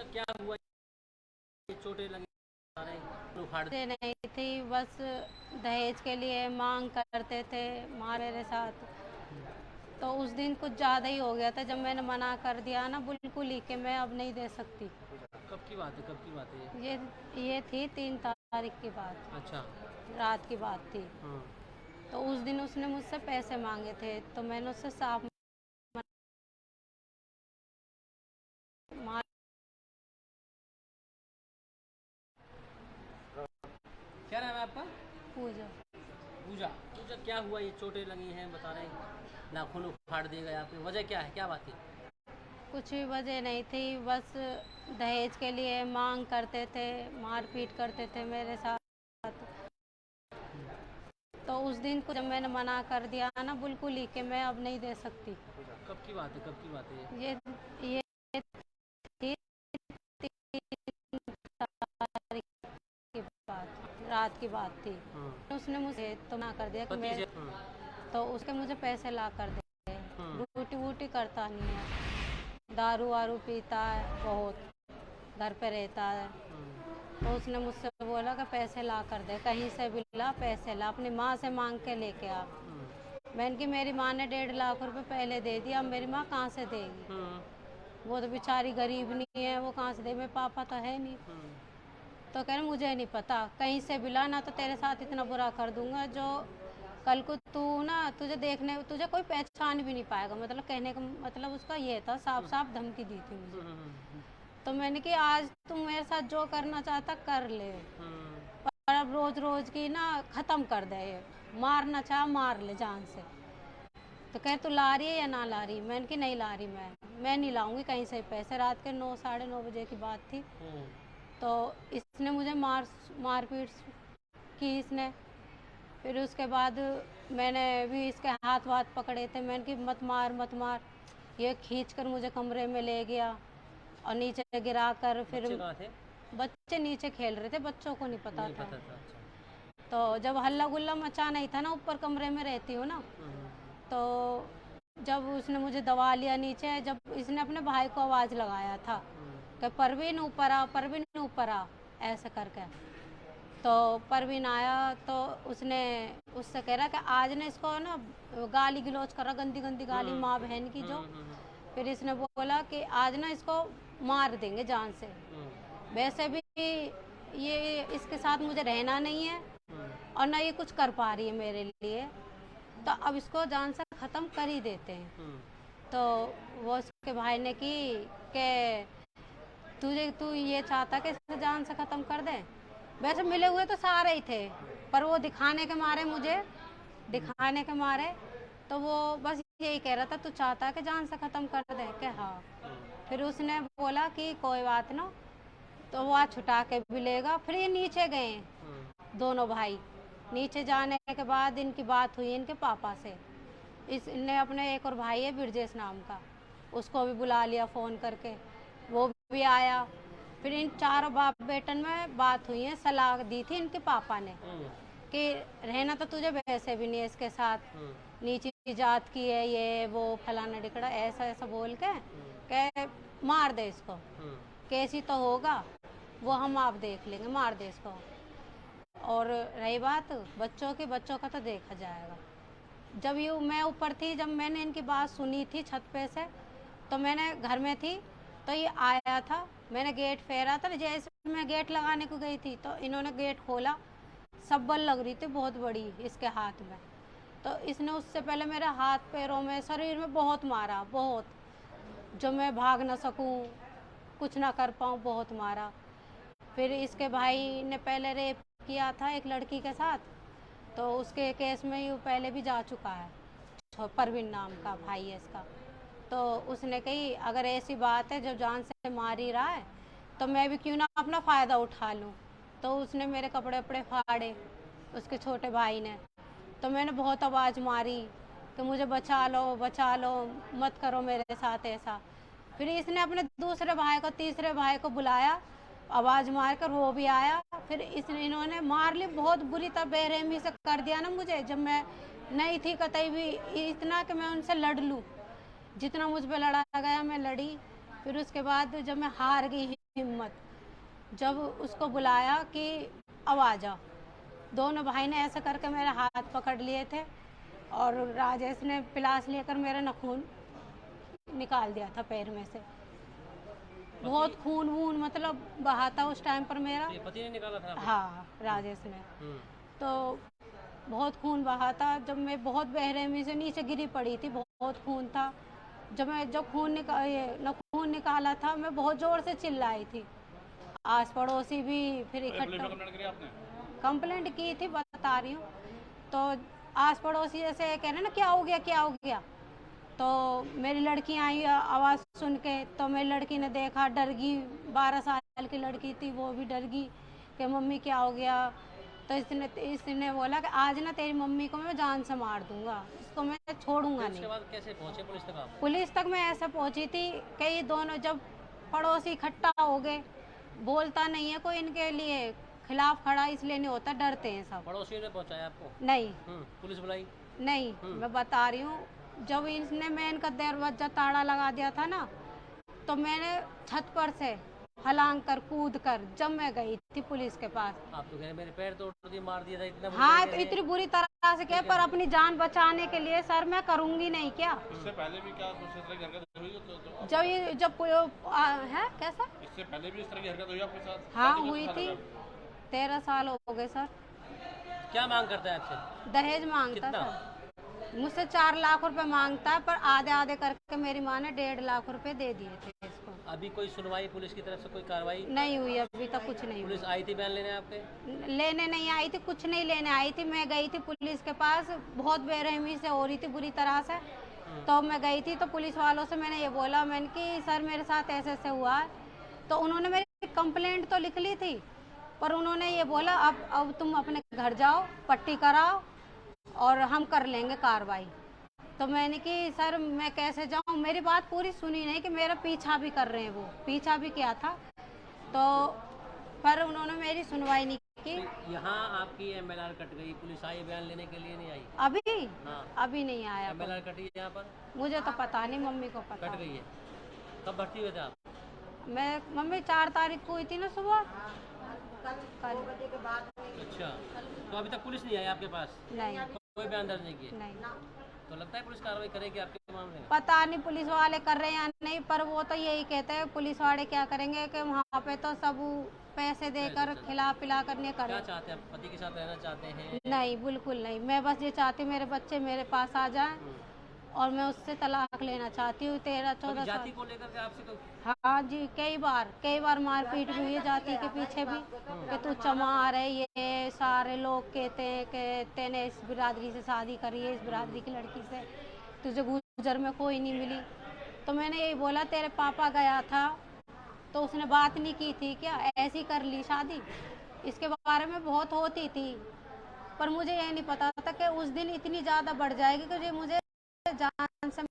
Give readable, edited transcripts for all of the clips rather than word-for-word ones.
क्या हुआ? ये चोटें लगी आ रही उखाड़ मुझे नहीं थी, बस दहेज के लिए मांग करते थे मेरे साथ। तो उस दिन कुछ ज़्यादा ही हो गया था, जब मैंने मना कर दिया ना बिल्कुल ही कि मैं अब नहीं दे सकती। कब की बात है, कब की बात है ये? ये थी 3 तारीख की बात, अच्छा। रात की बात थी। हाँ। तो उस दिन उसने मुझसे पैसे मांगे थे, तो मैंने उससे साफ मार। क्या नाम है आपका? पूजा। पूजा। पूजा, क्या हुआ? ये चोटें लगी हैं बता रहे हैं, नाखून उखाड़ दिए गए आपके, वजह क्या है, क्या बात है? कुछ भी वजह नहीं थी, बस दहेज के लिए मांग करते थे, मारपीट करते थे मेरे साथ। तो उस दिन को जब मैंने मना कर दिया ना बिल्कुल ही कि मैं अब नहीं दे सकती। कब की बात है, कब की बात है ये? ये थी 3 तारीख की बात, रात की बात थी। हाँ। उसने मुझे तो मना कर दिया कि पति मैं, से? हाँ। तो उसके मुझे पैसे ला कर दे। हाँ। ड्यूटी वूटी करता नहीं है, दारू वारू पीता है बहुत, घर पे रहता है। हाँ। तो उसने मुझसे बोला कि पैसे ला कर दे, कहीं से भी ला, पैसे ला, अपनी माँ से मांग के लेके आ। हाँ। मैंने कि मेरी माँ ने 1.5 लाख रुपए पहले दे दिया, अब मेरी माँ कहाँ से देगी? हाँ। वो तो बेचारी गरीब नहीं है, वो कहाँ से दे, मेरे पापा तो है नहीं। हाँ। तो कह रहे मुझे नहीं पता, कहीं से भी ला, ना तो तेरे साथ इतना बुरा कर दूंगा जो कल को तू ना, तुझे देखने तुझे कोई पहचान भी नहीं पाएगा। मतलब कहने का मतलब उसका ये था, साफ साफ धमकी दी थी मुझे। तो मैंने कि आज तुम मेरे साथ जो करना चाहता कर ले, पर अब रोज रोज की ना खत्म कर दे, ये मारना चाह मार ले जान से। तो कह तू ला रही है या ना ला रही? मैंने कि नहीं ला रही, मैं नहीं लाऊंगी कहीं से पैसे। रात के 9 साढ़े 9 बजे की बात थी। तो इसने मुझे मारपीट की इसने। फिर उसके बाद मैंने भी इसके हाथ वाथ पकड़े थे, मैंने कि मत मार मत मार। ये खींच कर मुझे कमरे में ले गया और नीचे गिरा कर फिर। बच्चे कहाँ थे? बच्चे नीचे खेल रहे थे, बच्चों को नहीं पता नहीं था। पता था, अच्छा। तो जब हल्ला गुल्ला मचा नहीं था ना, ऊपर कमरे में रहती हूँ ना, तो जब उसने मुझे दबा लिया नीचे, जब इसने अपने भाई को आवाज़ लगाया था कि परवीन ऊपर आ, परवीन ऊपर आ, ऐसे करके। तो परवीन आया तो उसने उससे कह रहा कि आज ने इसको ना गाली गलौज करा, गंदी गंदी गाली, माँ बहन की जो। फिर इसने बोला कि आज ना इसको मार देंगे जान से। वैसे भी ये इसके साथ मुझे रहना नहीं है और ना ये कुछ कर पा रही है मेरे लिए, तो अब इसको जान से ख़त्म कर ही देते हैं। तो वो उसके भाई ने की कि तू ये चाहता कि इसे जान से ख़त्म कर दे? वैसे मिले हुए तो सारे ही थे, पर वो दिखाने के मारे, मुझे दिखाने के मारे, तो वो बस यही कह रहा था तू चाहता है कि जान से ख़त्म कर दे कि हाँ। फिर उसने बोला कि कोई बात ना, तो वो आज छुटा के भी लेगा। फिर ये नीचे गए दोनों भाई। नीचे जाने के बाद इनकी बात हुई इनके पापा से। इसने अपने एक और भाई है ब्रजेश नाम का, उसको भी बुला लिया फ़ोन करके, वो भी आया। फिर इन चारों बाप बेटन में बात हुई है, सलाह दी थी इनके पापा ने कि रहना तो तुझे वैसे भी नहीं है इसके साथ, नीची जात की है ये वो फलाना ढिकड़ा, ऐसा ऐसा बोल के मार दे इसको, कैसी तो होगा वो हम आप देख लेंगे, मार दे इसको। और रही बात बच्चों की, बच्चों का तो देखा जाएगा। जब ये मैं ऊपर थी, जब मैंने इनकी बात सुनी थी छत पे से, तो मैंने घर में थी, तो ये आया था, मैंने गेट फेरा था, जैसे मैं गेट लगाने को गई थी तो इन्होंने गेट खोला। सब्बल लग रही थी बहुत बड़ी इसके हाथ में, तो इसने उससे पहले मेरे हाथ पैरों में शरीर में बहुत मारा, बहुत, जो मैं भाग ना सकूं, कुछ ना कर पाऊं, बहुत मारा। फिर इसके भाई ने पहले रेप किया था एक लड़की के साथ, तो उसके केस में ये पहले भी जा चुका है। परवीन नाम का भाई है इसका। तो उसने कही अगर ऐसी बात है जो जान से मार ही रहा है, तो मैं भी क्यों ना अपना फ़ायदा उठा लूँ। तो उसने मेरे कपड़े वपड़े फाड़े, उसके छोटे भाई ने। तो मैंने बहुत आवाज़ मारी कि मुझे बचा लो, मत करो मेरे साथ ऐसा। फिर इसने अपने दूसरे भाई को, तीसरे भाई को बुलाया, आवाज़ मार कर वो भी आया। फिर इन्होंने मार ली, बहुत बुरी तरह बेरहमी से कर दिया ना मुझे, जब मैं नहीं थी कतई भी, इतना कि मैं उनसे लड़ लूँ। जितना मुझ पे लड़ा गया मैं लड़ी। फिर उसके बाद जब मैं हार गई हिम्मत। जब उसको बुलाया कि अब आ जा, दोनों भाई ने ऐसे करके मेरे हाथ पकड़ लिए थे और राजेश ने पिलास लेकर मेरा नाखून निकाल दिया था पैर में से। बहुत खून वून मतलब बहा था उस टाइम पर मेरा। ये पति ने निकाला था आपको? हाँ, राजेश ने। हम्म। तो बहुत खून बहा था। जब मैं बहुत बेरहमी से नीचे गिरी पड़ी थी, बहुत खून था। जब खून निकाला था, मैं बहुत जोर से चिल्लाई थी। आस पड़ोसी भी फिर इकट्ठा कंप्लेंट की थी, बता रही हूँ। तो आस पड़ोसी जैसे कह रहे ना क्या हो गया क्या हो गया, तो मेरी लड़की आई आवाज़ सुन के, तो मेरी लड़की ने देखा, डर गई। 12 साल की लड़की थी, वो भी डर गई कि मम्मी क्या हो गया। तो इसने बोला कि आज ना तेरी मम्मी को मैं जान से मार दूंगा, इसको मैं छोड़ूंगा उसके नहीं। बाद कैसे पहुंचे पुलिस तक आप? पुलिस तक मैं ऐसे पहुंची थी कि ये दोनों जब पड़ोसी इकट्ठा हो गए, बोलता नहीं है कोई इनके लिए खिलाफ खड़ा, इसलिए नहीं होता, डरते हैं सब। पड़ोसियों ने पहुंचाया आपको? नहीं पुलिस बुलाई? नहीं, मैं बता रही हूँ, जब इसने मेन का दरवाजा ताला लगा दिया था ना, तो मैंने छत पर से हलांग कर कूद कर जब मैं गई थी पुलिस के पास। आप तो कह रहे मेरे पैर तोड़ दिए, मार दिया था, इतना हाँ, तो इतनी बुरी तरह से क्या, पर अपनी जान बचाने के लिए सर मैं करूंगी नहीं क्या। इससे पहले भी क्या दूसरे तरह की हरकत हुई है कैसा, इससे पहले भी इस तरह की हरकत हुई आपके साथ? हाँ हुई थी। 13 साल हो गए सर। क्या मांग करता है आपसे? दहेज मांगता सर, मुझसे 4 लाख रुपए मांगता है, पर आधे आधे करके मेरी माँ ने 1.5 लाख रुपए दे दिए थे इसको। अभी कोई सुनवाई पुलिस की तरफ से, कोई कार्रवाई नहीं हुई, अभी तक कुछ नहीं हुई। पुलिस आई थी बयान लेने आपके? लेने नहीं आई थी, कुछ नहीं लेने आई थी। मैं गई थी पुलिस के पास, बहुत बेरहमी से हो रही थी बुरी तरह से। तो मैं गई थी, तो पुलिस वालों से मैंने ये बोला, मैंने कि सर मेरे साथ ऐसे ऐसे हुआ है। तो उन्होंने मेरी कंप्लेंट तो लिख ली थी, पर उन्होंने ये बोला अब तुम अपने घर जाओ, पट्टी कराओ और हम कर लेंगे कार्रवाई। तो मैंने कि सर मैं कैसे जाऊं, मेरी बात पूरी सुनी नहीं कि मेरा पीछा भी कर रहे हैं, वो पीछा भी किया था। तो पर उन्होंने मेरी सुनवाई नहीं की। तो यहाँ आपकी MLR कट गई, पुलिस आई बयान लेने के लिए नहीं आई? अभी हाँ। अभी नहीं आया। MLR कटी है यहाँ पर? मुझे तो पता नहीं, मम्मी को पता। कट गई है। कब भर्ती हुए थे आप? मैं मम्मी 4 तारीख को हुई थी ना सुबह, कल। अच्छा, तो अभी तक पुलिस नहीं आई आपके पास? नहीं कोई बयान दर्ज नहीं किए? नहीं, तो लगता है पुलिस कार्रवाई करेगी आपके मामले में? पता नहीं पुलिस वाले कर रहे हैं या नहीं, पर वो तो यही कहते हैं पुलिस वाले क्या करेंगे कि वहाँ पे तो सब पैसे देकर खिला पिला कर नहीं क्या करे। चाहते हैं आप? पति के साथ रहना चाहते हैं? नहीं, बिल्कुल नहीं। मैं बस ये चाहती हूँ मेरे बच्चे मेरे पास आ जाएं, और मैं उससे तलाक लेना चाहती हूँ। 13-14 साल। जाति को लेकर के आपसे कोई? हाँ जी, कई बार मारपीट भी हुई है जाति के पीछे भी, कि तू चमार है, ये सारे लोग कहते हैं कि तेने इस बिरादरी से शादी करी है, इस बिरादरी की लड़की से, तुझे गुजर में कोई नहीं मिली। तो मैंने यही बोला, तेरे पापा गया था तो उसने बात नहीं की थी क्या, ऐसी कर ली शादी? इसके बारे में बहुत होती थी, पर मुझे ये नहीं पता था कि उस दिन इतनी ज़्यादा बढ़ जाएगी कि मुझे जान से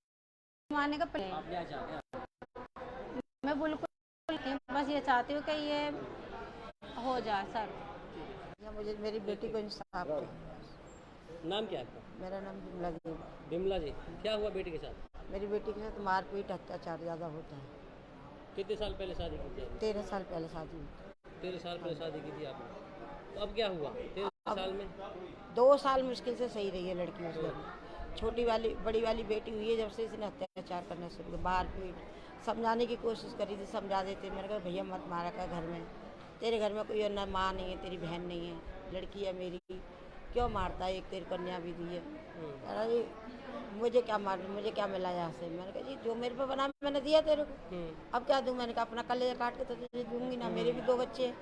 मारने का प्लान। आप क्या चाहते हैं? मैं बिल्कुल बस ये चाहती हूँ कि ये हो जाए सर। मुझे मेरी बेटी को इंसाफ चाहिए। नाम क्या है आपका? मेरा नाम बिमला जी है। बिमला जी, क्या हुआ बेटी के साथ? मेरी बेटी के साथ मारपीट अत्याचार ज़्यादा होता है। कितने साल पहले शादी की थी? 13 साल पहले शादी हुई। 13 साल पहले शादी की थी आपने, तो अब क्या हुआ 13 साल में? 2 साल मुश्किल से सही रही है लड़की उस घर में। बड़ी वाली बेटी हुई है जब से इसने अत्याचार करना शुरू किया, मारपीट। समझाने की कोशिश करी थी, समझा देते, मैंने कहा भैया मत मारा कर, घर में तेरे घर में कोई ना माँ नहीं है, तेरी बहन नहीं है, लड़की है मेरी, क्यों मारता है, एक तेरी कन्या भी दी है। कहा जी मुझे क्या मिला यहाँ से? मैंने कहा जी जो मेरे पे बना मैंने दिया तेरे को, अब क्या दूँ? मैंने कहा अपना कलेजा काट के तो तुझे दूंगी ना, मेरे भी 2 बच्चे हैं।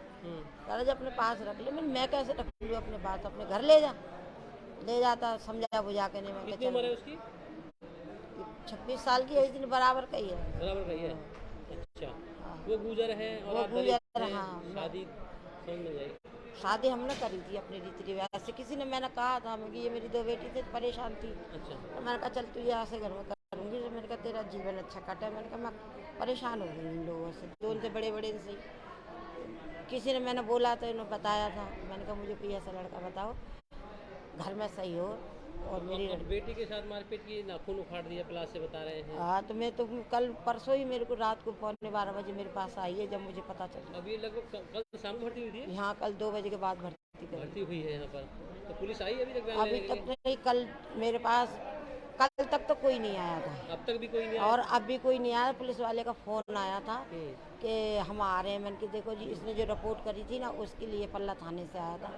कहा जी अपने पास रख ले। मैं कैसे रख लूँ अपने पास? अपने घर ले जाता, समझा बुझा के नहीं। मैं कितनी उम्र है उसकी? 26 साल की है, इतनी बराबर का ही है। बराबर का ही है। अच्छा, वो गुजर है और वो आप गुजर दलित हैं, हाँ। शादी समझ में जाएगी। शादी हमने करी थी अपने रीति रिवाज से। किसी ने मैंने कहा था कि ये मेरी 2 बेटी थी, परेशान थी। अच्छा, तो मैंने कहा चल तू यहाँ से घर में करूँगी। तो मैंने कहा तेरा जीवन अच्छा कटा। मैंने कहा मैं परेशान हो गई इन लोगों से, जो उनसे बड़े से। किसी ने मैंने बोला तो इन्होंने बताया था। मैंने कहा मुझे कोई ऐसा लड़का बताओ घर में सही हो, और मेरी अब बेटी के साथ मारपीट की, नाखून उखाड़ दिया प्लास से बता रहे हैं। हाँ, तो मैं तो कल परसों ही मेरे को रात को 11:45 बजे मेरे पास आई है, जब मुझे पता चला। अब ये लगभग कल शाम भर्ती हुई थी? यहाँ कल 2 बजे के बाद भर्ती हुई है यहाँ पर। तो पुलिस आई अभी तक बयान अभी लेने के तक लिए? नहीं, कल मेरे पास कल तक तो कोई नहीं आया था। अब तक भी कोई नहीं आया? और अब भी कोई नहीं आया। पुलिस वाले का फ़ोन आया था कि हम आ रहे हैं। मैंने कि देखो जी, इसने जो रिपोर्ट करी थी ना, उसके लिए पल्ला थाने से आया था।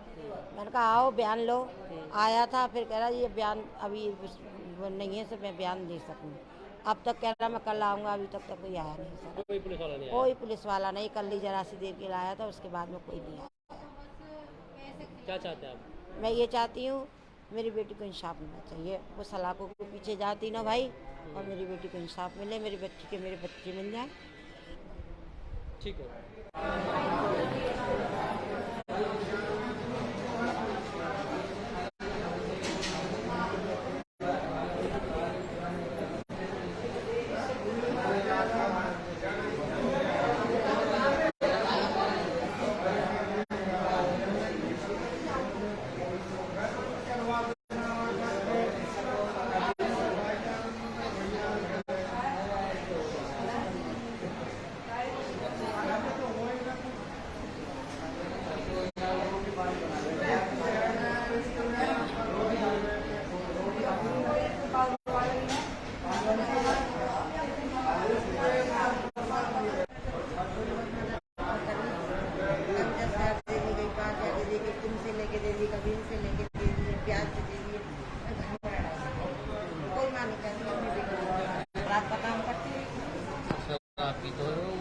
मैंने कहा आओ बयान लो। आया था, फिर कह रहा ये बयान अभी नहीं है, तो मैं बयान दे सकूँ। अब तक कह रहा मैं कल आऊँगा, अभी तक तो कोई आया नहीं सर। कोई पुलिस वाला नहीं आया? कोई पुलिस वाला नहीं। कल ही जरा सी देर के लिए आया था, उसके बाद में कोई नहीं आया। क्या चाहते हैं आप? मैं ये चाहती हूँ मेरी बेटी को इंसाफ मिलना चाहिए। वो सलाखों के पीछे जाती ना भाई, और मेरी बेटी को इंसाफ मिले, मेरी बच्ची के मेरे बच्चे मिल जाए। ठीक है।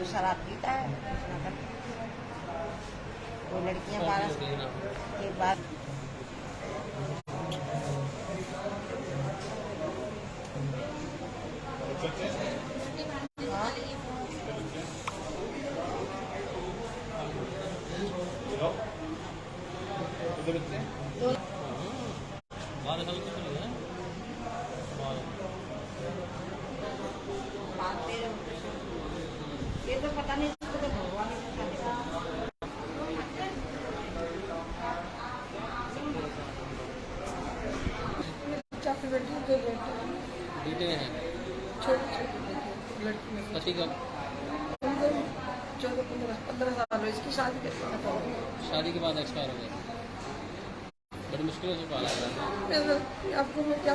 शराब पीता है, वो लड़कियां 12 एक बार ये तो पता नहीं, इसको तो भगवान ने पता बेटे हैं पति का 14-15 साल है इसकी शादी के बाद। शादी के बाद एक्सपायर हो गया। बड़ी मुश्किलों से पाला गया। आपको मैं क्या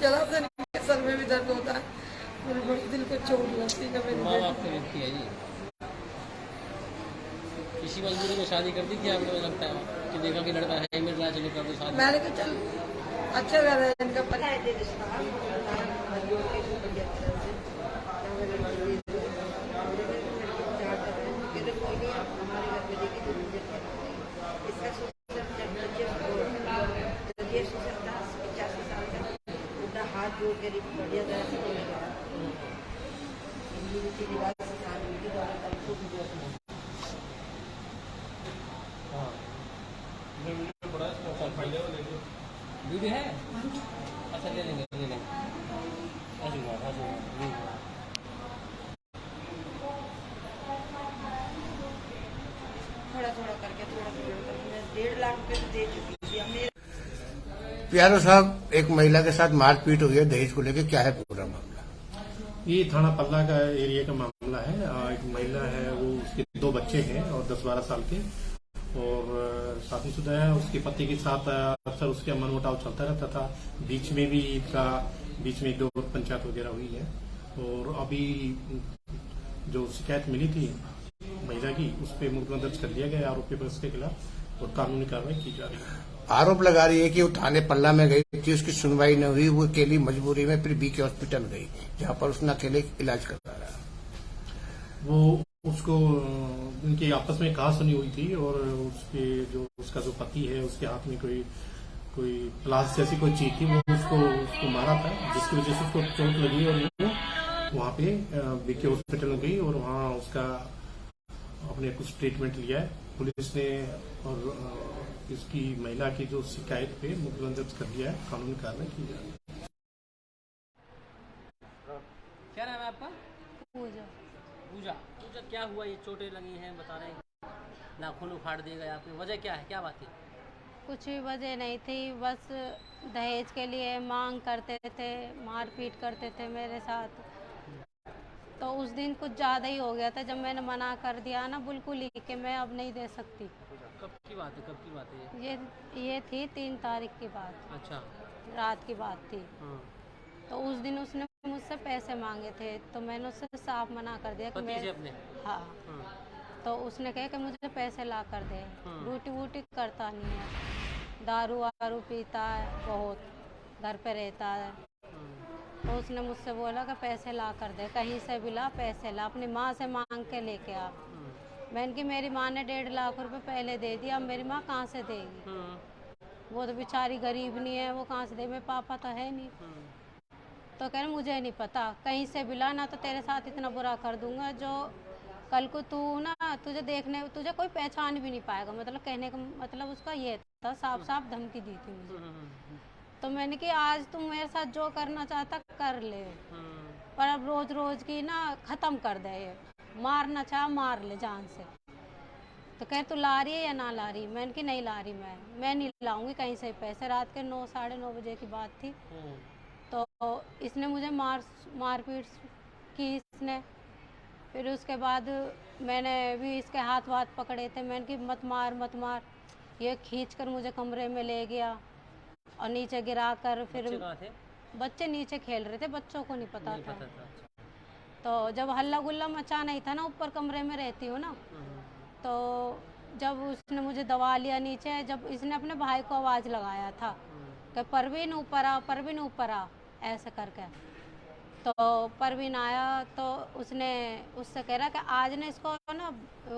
जला से नहीं, सर में भी दर्द होता है, मेरे बड़े दिल को चोट लगती है। मेरे माँ बाप की व्यक्ति है जी। किसी मजबूरी में शादी कर दी थी आपको? लगता है कि देखा कि लड़का है मिल रहा है, चलो कर दो शादी। मैंने कहा चल अच्छा कर रहा है इनका पता है। हाथ जोड़ के बढ़िया तरह से रीति रिवाज से शादी की वीडियो है? अच्छा ले लेंगे ले लेंगे। रुपए तो दे चुकी थी। अब मेरे प्यारो साहब, एक महिला के साथ मारपीट हुई है दहेज को लेकर, क्या है पूरा मामला? ये थाना पल्ला का एरिया का मामला है। एक महिला है, वो उसके 2 बच्चे हैं और 10-12 साल के, और शादीशुदा है। उसके पति के साथ अक्सर उसका मनमुटाव चलता रहता था। बीच में भी बीच में 1-2 पंचायत वगैरह हुई है। और अभी जो शिकायत मिली थी महिला की, उस पर मुकदमा दर्ज कर लिया गया आरोपी पर, उसके खिलाफ और कानूनी कार्रवाई की जा रही है। आरोप लगा रही है कि वो थाने पल्ला में गई थी, उसकी सुनवाई न हुई, वो अकेली मजबूरी में फिर बीके हॉस्पिटल गई, जहां पर उसने अकेले इलाज करवा रहा। वो उसको उनकी आपस में कहा सुनी हुई थी, और उसका जो पति है, उसके हाथ में कोई प्लास जैसी कोई चीज थी, वो उसको मारा था, जिसकी वजह से उसको चोट लगी और वो वहाँ पे बीके हॉस्पिटल में गई और वहाँ उसका अपने कुछ ट्रीटमेंट लिया है पुलिस ने। और इसकी महिला की जो शिकायत पे मुकदमा दर्ज कर दिया है, कानूनी कार्रवाई की जा रही है। क्या नाम है आपका? पूजा। पूजा। पूजा, क्या हुआ? ये चोटें लगी हैं बता रहे हैं, नाखून उखाड़ दिए गए आपके, वजह क्या है, क्या बात है? कुछ भी वजह नहीं थी, बस दहेज के लिए मांग करते थे, मारपीट करते थे मेरे साथ। तो उस दिन कुछ ज़्यादा ही हो गया था, जब मैंने मना कर दिया ना बिल्कुल ही कि मैं अब नहीं दे सकती। कब की बात है, कब की बात है ये थी 3 तारीख की बात, अच्छा। रात की बात थी। हाँ। तो उस दिन उसने मुझसे पैसे मांगे थे, तो मैंने उससे साफ मना कर दिया कि पति से अपने? हाँ। हाँ। तो उसने कहा कि मुझे पैसे ला कर दे। ड्यूटी वूटी करता नहीं है, दारू वारू पीता है बहुत, घर पे रहता है। तो उसने मुझसे बोला कि पैसे ला कर दे, कहीं से भी ला, पैसे ला, अपनी माँ से मांग के लेके आ। मैंने कि मेरी माँ ने 1.5 लाख रुपए पहले दे दिया, अब मेरी माँ कहाँ से देगी? वो तो बेचारी गरीब नहीं है, वो कहाँ से दे, मेरे पापा तो है नहीं। तो कह रहे मुझे नहीं पता, कहीं से भी ला, ना तो तेरे साथ इतना बुरा कर दूंगा जो कल को तू ना तुझे कोई पहचान भी नहीं पाएगा। मतलब कहने का मतलब उसका ये था, साफ साफ धमकी दी थी मुझे। तो मैंने कि आज तुम मेरे साथ जो करना चाहता कर ले, पर अब रोज रोज की ना खत्म कर दे, ये मारना चाह मार ले जान से। तो कह तू ला रही है या ना ला रही? मैंने कि नहीं ला रही, मैं नहीं लाऊंगी कहीं से पैसे। रात के 9-9:30 बजे की बात थी। तो इसने मुझे मारपीट की इसने। फिर उसके बाद मैंने भी इसके हाथ वाथ पकड़े थे, मैंने कि मत मार मत मार। ये खींच कर मुझे कमरे में ले गया और नीचे गिरा कर, फिर बच्चे कहाँ थे? बच्चे नीचे खेल रहे थे, बच्चों को नहीं पता था। अच्छा। तो जब हल्ला गुल्ला मचा नहीं था ना, ऊपर कमरे में रहती हूँ ना, तो जब उसने मुझे दबा लिया नीचे, जब इसने अपने भाई को आवाज़ लगाया था कि परवीन ऊपर आ, परवीन ऊपर आ, ऐसे करके। तो परवीन आया तो उससे कह रहा कि आज ने इसको ना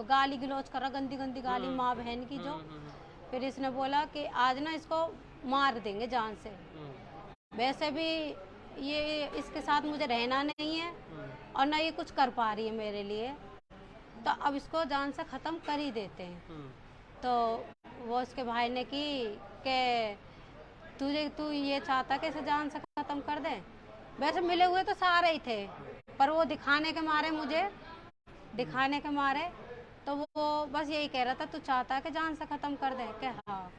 गाली गलौज करा, गंदी गंदी गाली, माँ बहन की जो। फिर इसने बोला कि आज ना इसको मार देंगे जान से। वैसे भी ये इसके साथ मुझे रहना नहीं है और ना ये कुछ कर पा रही है मेरे लिए, तो अब इसको जान से ख़त्म कर ही देते हैं। तो वो उसके भाई ने की कि तू ये चाहता कि इसे जान से ख़त्म कर दे? वैसे मिले हुए तो सारे ही थे, पर वो दिखाने के मारे तो वो बस यही कह रहा था, तू चाहता कि जान से ख़त्म कर दे क्या? हाँ।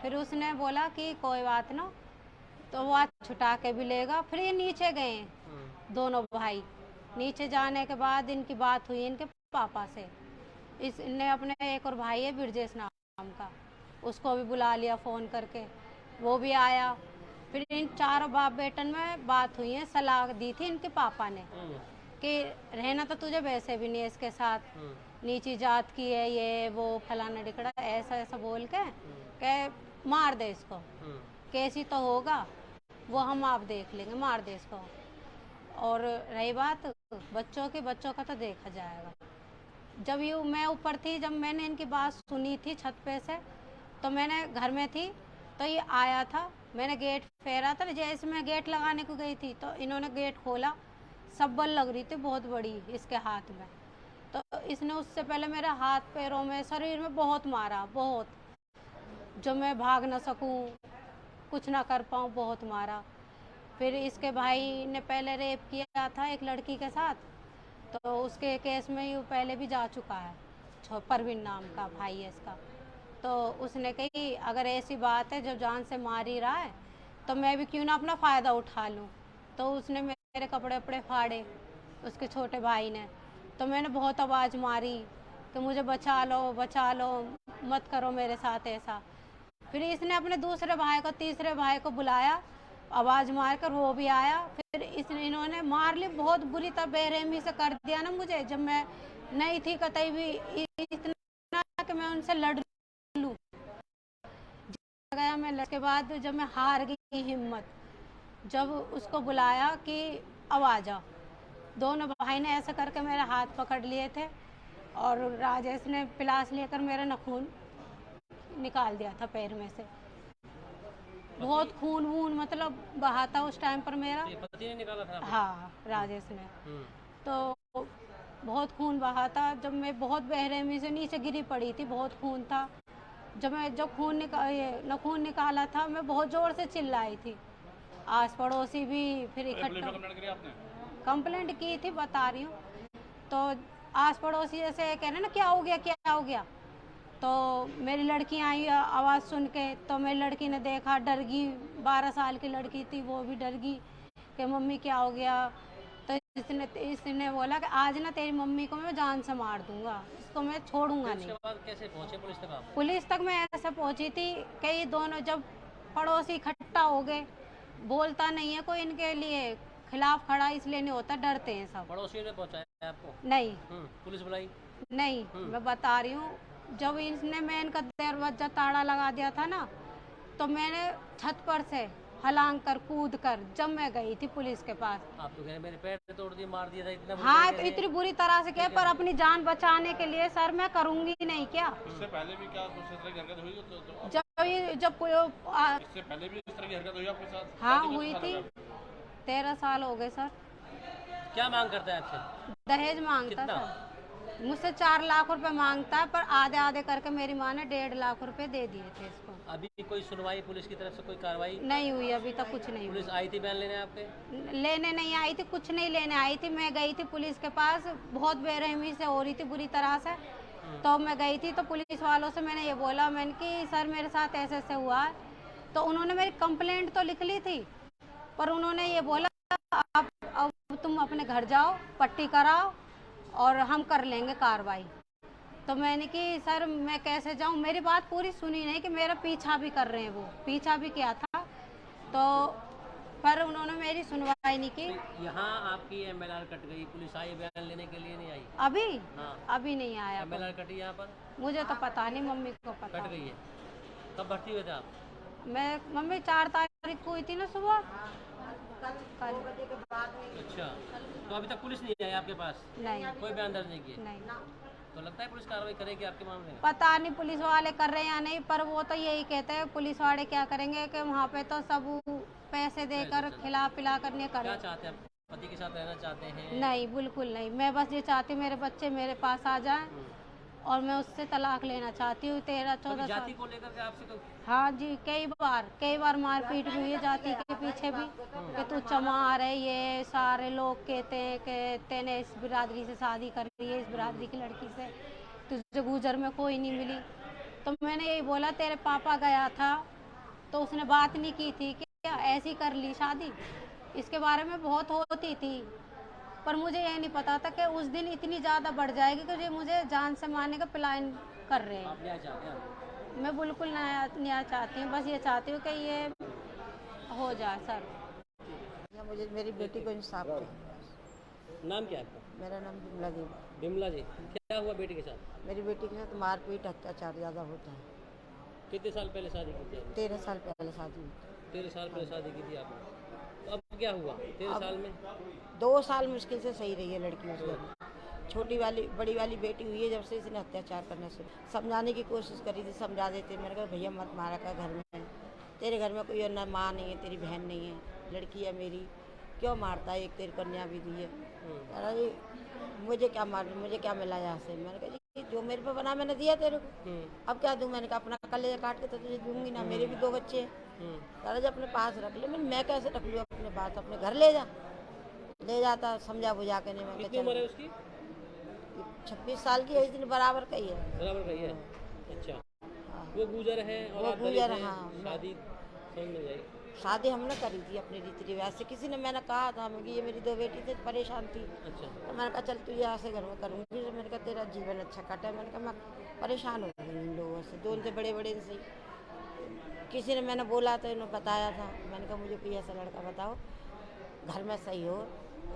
फिर उसने बोला कि कोई बात ना, तो वो आज छुटा के भी लेगा। फिर ये नीचे गए दोनों भाई। नीचे जाने के बाद इनकी बात हुई इनके पापा से। इसने अपने एक और भाई है बिरजेश नाम का, उसको भी बुला लिया फ़ोन करके, वो भी आया। फिर इन चारों बाप बेटन में बात हुई है, सलाह दी थी इनके पापा ने कि रहना तो तुझे वैसे भी नहीं है इसके साथ, नीची जात की है ये वो फलाना ढिकड़ा, ऐसा बोल के मार दे इसको, कैसी तो होगा वो हम आप देख लेंगे, मार दे इसको। और रही बात बच्चों का तो देखा जाएगा। जब ये मैं ऊपर थी, जब मैंने इनकी बात सुनी थी छत पे से, तो मैंने घर में थी, तो ये आया था, मैंने गेट फेरा था, जैसे मैं गेट लगाने को गई थी तो इन्होंने गेट खोला, सब्बल लग रही थी बहुत बड़ी इसके हाथ में। तो इसने उससे पहले मेरे हाथ पैरों में शरीर में बहुत मारा, बहुत, जो मैं भाग ना सकूं, कुछ ना कर पाऊं, बहुत मारा। फिर इसके भाई ने पहले रेप किया था एक लड़की के साथ, तो उसके केस में ये पहले भी जा चुका है, परवीन नाम का भाई है इसका। तो उसने कही अगर ऐसी बात है जो जान से मार ही रहा है तो मैं भी क्यों ना अपना फ़ायदा उठा लूँ। तो उसने मेरे कपड़े वपड़े फाड़े, उसके छोटे भाई ने। तो मैंने बहुत आवाज़ मारी कि मुझे बचा लो, मत करो मेरे साथ ऐसा। फिर इसने अपने दूसरे भाई को, तीसरे भाई को बुलाया, आवाज़ मार कर वो भी आया। फिर इन्होंने मार ली, बहुत बुरी तरह बेरहमी से कर दिया ना मुझे, जब मैं नहीं थी कतई भी, इतना कि मैं उनसे लड़ लूँ गया। मैं लड़के बाद जब मैं हार गई हिम्मत, जब उसको बुलाया कि अब आ जा, दोनों भाई ने ऐसा करके मेरे हाथ पकड़ लिए थे और राजेश ने प्लास लेकर मेरा नाखून निकाल दिया था पैर में से। बहुत खून वून मतलब बहा था उस टाइम पर मेरा। पति ने निकाला था? हाँ, राजेश ने। तो बहुत खून बहा था। जब मैं बहुत बेरहमी से नीचे गिरी पड़ी थी, बहुत खून था। जब नाखून निकाला था, मैं बहुत ज़ोर से चिल्लाई थी। आस पड़ोसी भी फिर इकट्ठा कंप्लेंट की थी, बता रही हूँ। तो आस पड़ोसी जैसे कह रहे ना क्या हो गया, तो मेरी लड़की आई आवाज़ सुन के, तो मेरी लड़की ने देखा, डर गई। 12 साल की लड़की थी, वो भी डर गई कि मम्मी क्या हो गया। तो इसने बोला कि आज ना तेरी मम्मी को मैं जान से मार दूंगा, इसको मैं छोड़ूंगा नहीं। उसके बाद कैसे पहुंचे पुलिस तक आप? पुलिस तक मैं ऐसे पहुंची थी कि ये दोनों, जब पड़ोसी इकट्ठा हो गए, बोलता नहीं है कोई इनके लिए खिलाफ खड़ा, इसलिए नहीं होता, डरते हैं सब। पड़ोसियों ने पहुंचाया आपको? नहीं। पुलिस बुलाई? नहीं, मैं बता रही हूँ, जब इसने मेन का दरवाजा ताला लगा दिया था ना, तो मैंने छत पर से हलांग कर कूद कर जब मैं गई थी पुलिस के पास। आप तो कह रहे मेरे पैर तोड़ दिए, मार दिया था, इतना हाँ, तो इतनी बुरी तरह से क्या, पर अपनी जान बचाने के लिए सर मैं करूंगी नहीं क्या। इससे पहले भी क्या कुछ इस तरह की हरकत हुई? इससे पहले भी इस तरह की हरकत हुई आपके साथ? हाँ, हुई थी। 13 साल हो गए सर। क्या मांग करता है आपसे? दहेज मांगता सर मुझसे। 4 लाख रुपए मांगता है, पर आधे आधे करके मेरी माँ ने 1.5 लाख रुपए दे दिए थे इसको। अभी कोई सुनवाई पुलिस की तरफ से, कोई कार्रवाई नहीं हुई, अभी तक कुछ नहीं हुई। पुलिस आई थी बयान लेने आपके? लेने नहीं आई थी, कुछ नहीं लेने आई थी। मैं गई थी पुलिस के पास, बहुत बेरहमी से हो रही थी बुरी तरह से। तो मैं गई थी, तो पुलिस वालों से मैंने ये बोला, मैंने कि सर मेरे साथ ऐसे ऐसे हुआ है। तो उन्होंने मेरी कंप्लेंट तो लिख ली थी, पर उन्होंने ये बोला अब तुम अपने घर जाओ, पट्टी कराओ और हम कर लेंगे कार्रवाई। तो मैंने कि सर मैं कैसे जाऊं, मेरी बात पूरी सुनी नहीं कि मेरा पीछा भी कर रहे हैं, वो पीछा भी किया था। तो पर उन्होंने मेरी सुनवाई नहीं की। तो यहाँ आपकी MLR कट गई, पुलिस आई बयान लेने के लिए नहीं आई? अभी? हाँ। अभी नहीं आया। MLR कटी यहाँ पर? मुझे तो पता नहीं, मम्मी को पता। कट गई है। कब भर्ती हुए थे आप? मम्मी 4 तारीख को हुई थी ना सुबह। कल। अच्छा, तो अभी तक पुलिस नहीं आई आपके पास? नहीं। कोई बयान दर्ज नहीं किया? नहीं। तो लगता है पुलिस कार्रवाई करेगी आपके मामले में? पता नहीं पुलिस वाले कर रहे हैं या नहीं, पर वो तो यही कहते हैं पुलिस वाले क्या करेंगे कि वहाँ पे तो सब पैसे देकर खिला पिला कर नहीं क्या करे। चाहते हैं आप? पति के साथ रहना चाहते हैं? नहीं, बिल्कुल नहीं। मैं बस ये चाहती हूँ मेरे बच्चे मेरे पास आ जाएं और मैं उससे तलाक लेना चाहती हूँ। 13-14 जाति साल। को लेकर के आपसे तो हाँ जी, कई बार मारपीट भी हुई है जाति के पीछे भी, कि तू चमार है, ये सारे लोग कहते हैं कि तेने इस बिरादरी से शादी कर ली है, इस बिरादरी की लड़की से, तुझे गुजर में कोई नहीं मिली। तो मैंने यही बोला, तेरे पापा गया था तो उसने बात नहीं की थी कि क्या ऐसी कर ली शादी? इसके बारे में बहुत होती थी, पर मुझे ये नहीं पता था कि उस दिन इतनी ज़्यादा बढ़ जाएगी कि मुझे जान से मारने का प्लान कर रहे हैं। आप न्याय चाहते हैं? मैं बिल्कुल न्याय चाहती हूँ, बस ये चाहती हूँ कि ये हो जाए सर। मुझे मेरी बेटी को इंसाफ चाहिए। नाम क्या है आपका? मेरा नाम बिमला देवी। बिमला जी, क्या हुआ बेटी के साथ? मेरी बेटी के साथ मारपीट अत्याचार ज़्यादा होता है। कितने साल पहले शादी की थी? 13 साल पहले शादी हुई। 13 साल पहले शादी की थी आपने, तो अब क्या हुआ 13 साल में? 2 साल मुश्किल से सही रही है लड़की उस घर में। बड़ी वाली बेटी हुई है जब से इसने अत्याचार करना शुरू। समझाने की कोशिश करी थी, समझा देते, मैंने कहा भैया मत मारा कर, घर में तेरे घर में कोई ना माँ नहीं है, तेरी बहन नहीं है, लड़की है मेरी, क्यों मारता है, एक तेरी कन्या भी दी है। अरे मुझे क्या मिला यहाँ से? मैंने कहा जी जो मेरे पे बना मैंने दिया तेरे को, अब क्या दूँ? मैंने कहा अपना कलेजा काट के तो तुझे दूंगी ना, मेरे भी 2 बच्चे हैं, दादा जी अपने पास रख ले। मैं कैसे रख लूँ अपने पास? अपने घर ले जाता, समझा बुझा के नहीं। मैं कितनी उम्र है उसकी? 26 साल की है, इतनी बराबर का ही है। बराबर का ही है। अच्छा, वो गुजर है और वो आप दलित गुजर, हैं, हाँ। शादी समझ में जाएगी। शादी हमने करी थी अपने रीति रिवाज से। किसी ने, मैंने कहा था कि ये मेरी 2 बेटी थी, परेशान थी, अच्छा तो मैंने कहा चल तू यहाँ से घर में करूँगी। तो मैंने कहा तेरा जीवन अच्छा कटा। मैंने कहा मैं परेशान हो गई इन लोगों से, जो उनसे बड़े बड़े से। किसी ने, मैंने बोला तो इन्होंने बताया था। मैंने कहा मुझे कोई ऐसा लड़का बताओ घर में सही हो।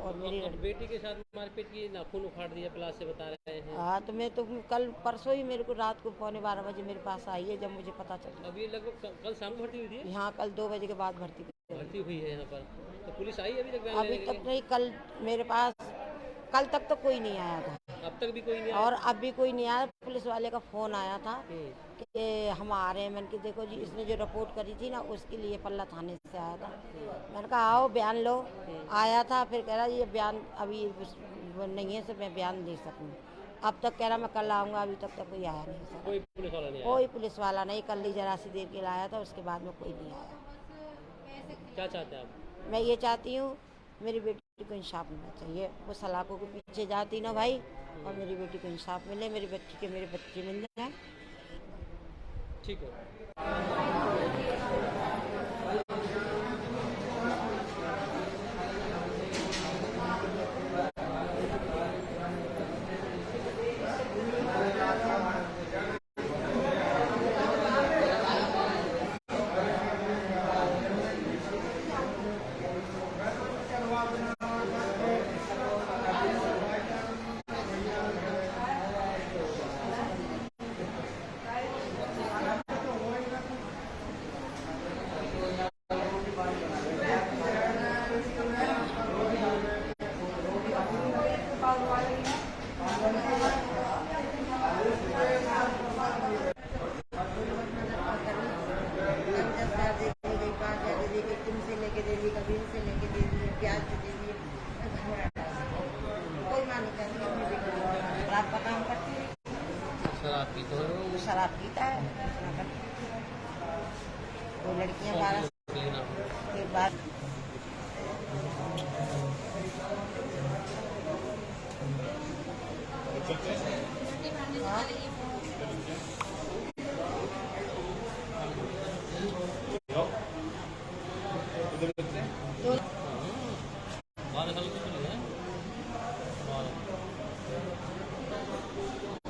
और मेरी अब बेटी के साथ मारपीट की, नाखून उखाड़ दिया प्लास से बता रहे हैं। हाँ, तो मैं तो कल परसों ही मेरे को रात को 11:15 बजे मेरे पास आई है, जब मुझे पता चला। अब ये लगभग कल शाम को भर्ती हुई थी, यहाँ कल 2 बजे के बाद भर्ती भर्ती हुई है यहाँ पर। तो पुलिस आई अभी तक बयान अभी लेने के तक लिए? नहीं। कल मेरे पास, कल तक तो कोई नहीं आया था, अब तक भी कोई नहीं आया? और अब भी कोई नहीं आया। पुलिस वाले का फ़ोन आया था हम्म, कि हम आ रहे हैं। मैंने कहा देखो जी, इसने जो रिपोर्ट करी थी ना, उसके लिए पल्ला थाने से आया था। मैंने कहा आओ बयान लो। आया था, फिर कह रहा ये बयान अभी नहीं है, तो मैं बयान दे सकूँ। अब तक कह रहा मैं कल आऊँगा, अभी तक तो कोई आया नहीं सर। कोई पुलिस वाला नहीं आया? कोई पुलिस वाला नहीं। कल ही जरा सी देर के लिए आया था, उसके बाद में कोई नहीं आया। क्या चाहते हैं आप? मैं ये चाहती हूँ मेरी बेटी को इंसाफ मिलना चाहिए। वो सलाखों के पीछे जाती ना भाई, और मेरी बेटी को इंसाफ मिले, मेरी बच्ची के मेरे बच्चे मिल जाए। ठीक है। तुमसे लेके दे दी, कभी इनसे लेके दे दी, प्याज से दे दी। कोई माँ नहीं करती अपनी बेटी को। रात का काम करती है, शराब पीते हो? शराब पीता है। वो लड़कियाँ 12 लेना के बाद बाद में कुछ नहीं है।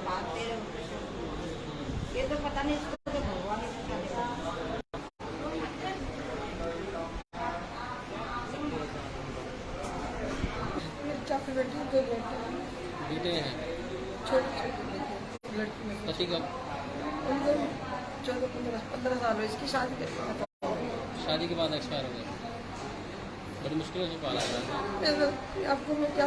मानते रहो। ये तो पता नहीं, इसको तो भगवान ने सिखा दिया। मेरी 4 बेटी, 2 बेटे, बेटे हैं? छोटी छोटी लड़की में। पति का उनको 14-15 साल हुए इसकी शादी के बाद। शादी के बाद एक्सपायर हो गए। बड़ी मुश्किलों से पाला था। आपको मैं क्या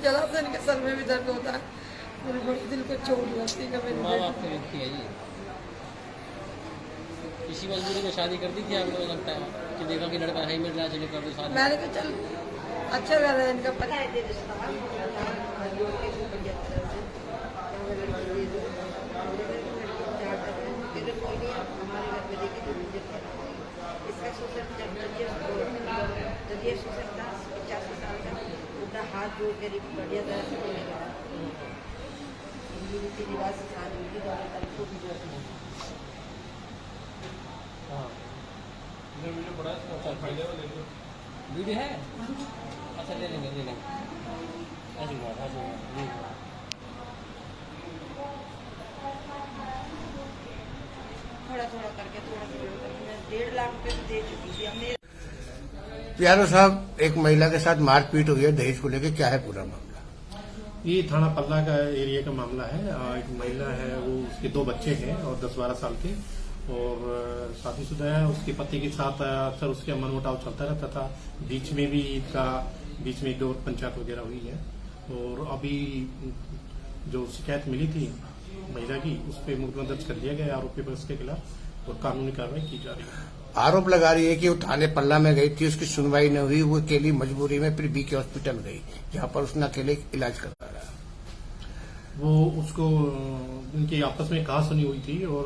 जलाशय के सर में भी दर्द होता है। मेरे बड़े दिल को चोट लगती है। मेरी माँ बाप की व्यक्ति है जी। इसी मजबूरी में शादी कर दी थी आपको लगता है कि देखा कि लड़का है मिल रहा, चलो कर दो शादी। मैंने कहा चल अच्छा कर रहा है इनका पता है। इसका सोचता जब ये 85 साल का, पूरा हाथ जो गरीब बढ़िया तरह से मिलेगा रीति रिवाज से शादी हुई तो अभी तक को भी जो है वीडियो बड़ा है, अच्छा फायदे वाले ले लो। वीडियो है, अच्छा ले लेंगे ऐसी बात थोड़ा थोड़ा करके मैं 1.5 लाख रुपए भी दे चुकी थी हमने। प्यारो साहब, एक महिला के साथ मारपीट हुई है दहेज को लेकर, क्या है पूरा मामला? ये थाना पल्ला का एरिया का मामला है। एक महिला है, वो उसके 2 बच्चे हैं और 10-12 साल के, और शादीशुदा है। उसके पति के साथ अक्सर उसके मनमुटाव चलता रहता था। बीच में भी बीच में 2 पंचायत वगैरह हुई है, और अभी जो शिकायत मिली थी महिला की, उस पर मुकदमा दर्ज कर दिया गया आरोपी पर उसके खिलाफ, और कानूनी कार्रवाई की जा रही है। आरोप लगा रही है कि वो थाने पल्ला में गई थी, उसकी सुनवाई न हुई, वो अकेली मजबूरी में फिर बीके हॉस्पिटल गई, जहां पर उसने अकेले इलाज करवा रहा। वो उसको उनकी आपस में कहा सुनी हुई थी, और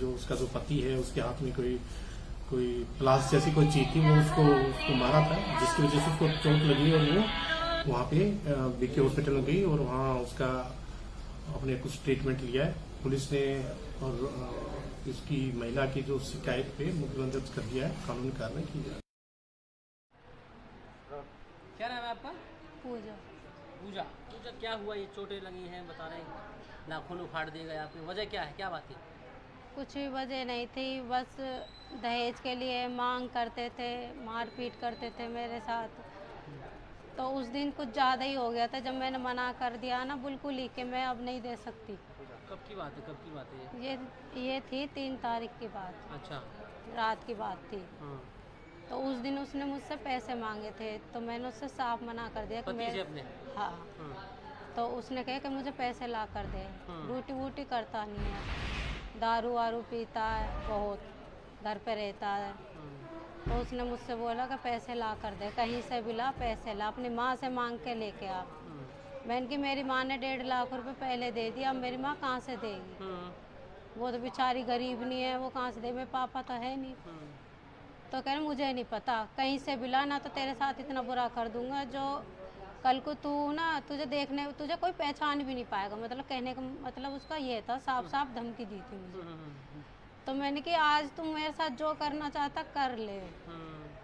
उसका जो पति है उसके हाथ में कोई प्लास जैसी कोई चीज थी, वो उसको मारा था, जिसकी वजह से उसको चोट लगी, और वो वहां पे बीके हॉस्पिटल में गई, और वहां उसका अपने कुछ ट्रीटमेंट लिया है पुलिस ने, और इसकी महिला की जो शिकायत पे मुकदमा दर्ज कर दिया है, कानूनी कार्रवाई की जाए। क्या नाम है आपका? पूजा। पूजा, क्या हुआ, ये चोटें लगी हैं बता रहे हैं, नाखून उखाड़ दिए गए आपने, वजह क्या है, क्या बात थी? कुछ भी वजह नहीं थी, बस दहेज के लिए मांग करते थे, मारपीट करते थे मेरे साथ। तो उस दिन कुछ ज़्यादा ही हो गया था, जब मैंने मना कर दिया ना बिल्कुल ही कि मैं अब नहीं दे सकती। कब की बात है ये थी 3 तारीख की बात, अच्छा, रात की बात थी। हाँ। तो उस दिन उसने मुझसे पैसे मांगे थे, तो मैंने उससे साफ मना कर दिया कि पति से अपने? हाँ। हाँ। तो उसने कहा कि मुझे पैसे ला कर दे। हाँ। ड्यूटी वूटी करता नहीं है, दारू वारू पीता है बहुत, घर पे रहता है। तो उसने मुझसे बोला कि पैसे ला कर दे, कहीं से भी ला, पैसे ला, अपनी माँ से मांग के लेके आ। मैंने कि मेरी माँ ने 1.5 लाख रुपए पहले दे दिया, अब मेरी माँ कहाँ से देगी? वो तो बेचारी गरीब नहीं है, वो कहाँ से दे, मेरे पापा तो है नहीं। तो कह रहे मुझे नहीं पता, कहीं से भी ला, ना तो तेरे साथ इतना बुरा कर दूंगा जो कल को तू ना तुझे कोई पहचान भी नहीं पाएगा। मतलब कहने का मतलब उसका ये था, साफ साफ धमकी दी थी मुझे। तो मैंने कि आज तुम मेरे साथ जो करना चाहता कर ले,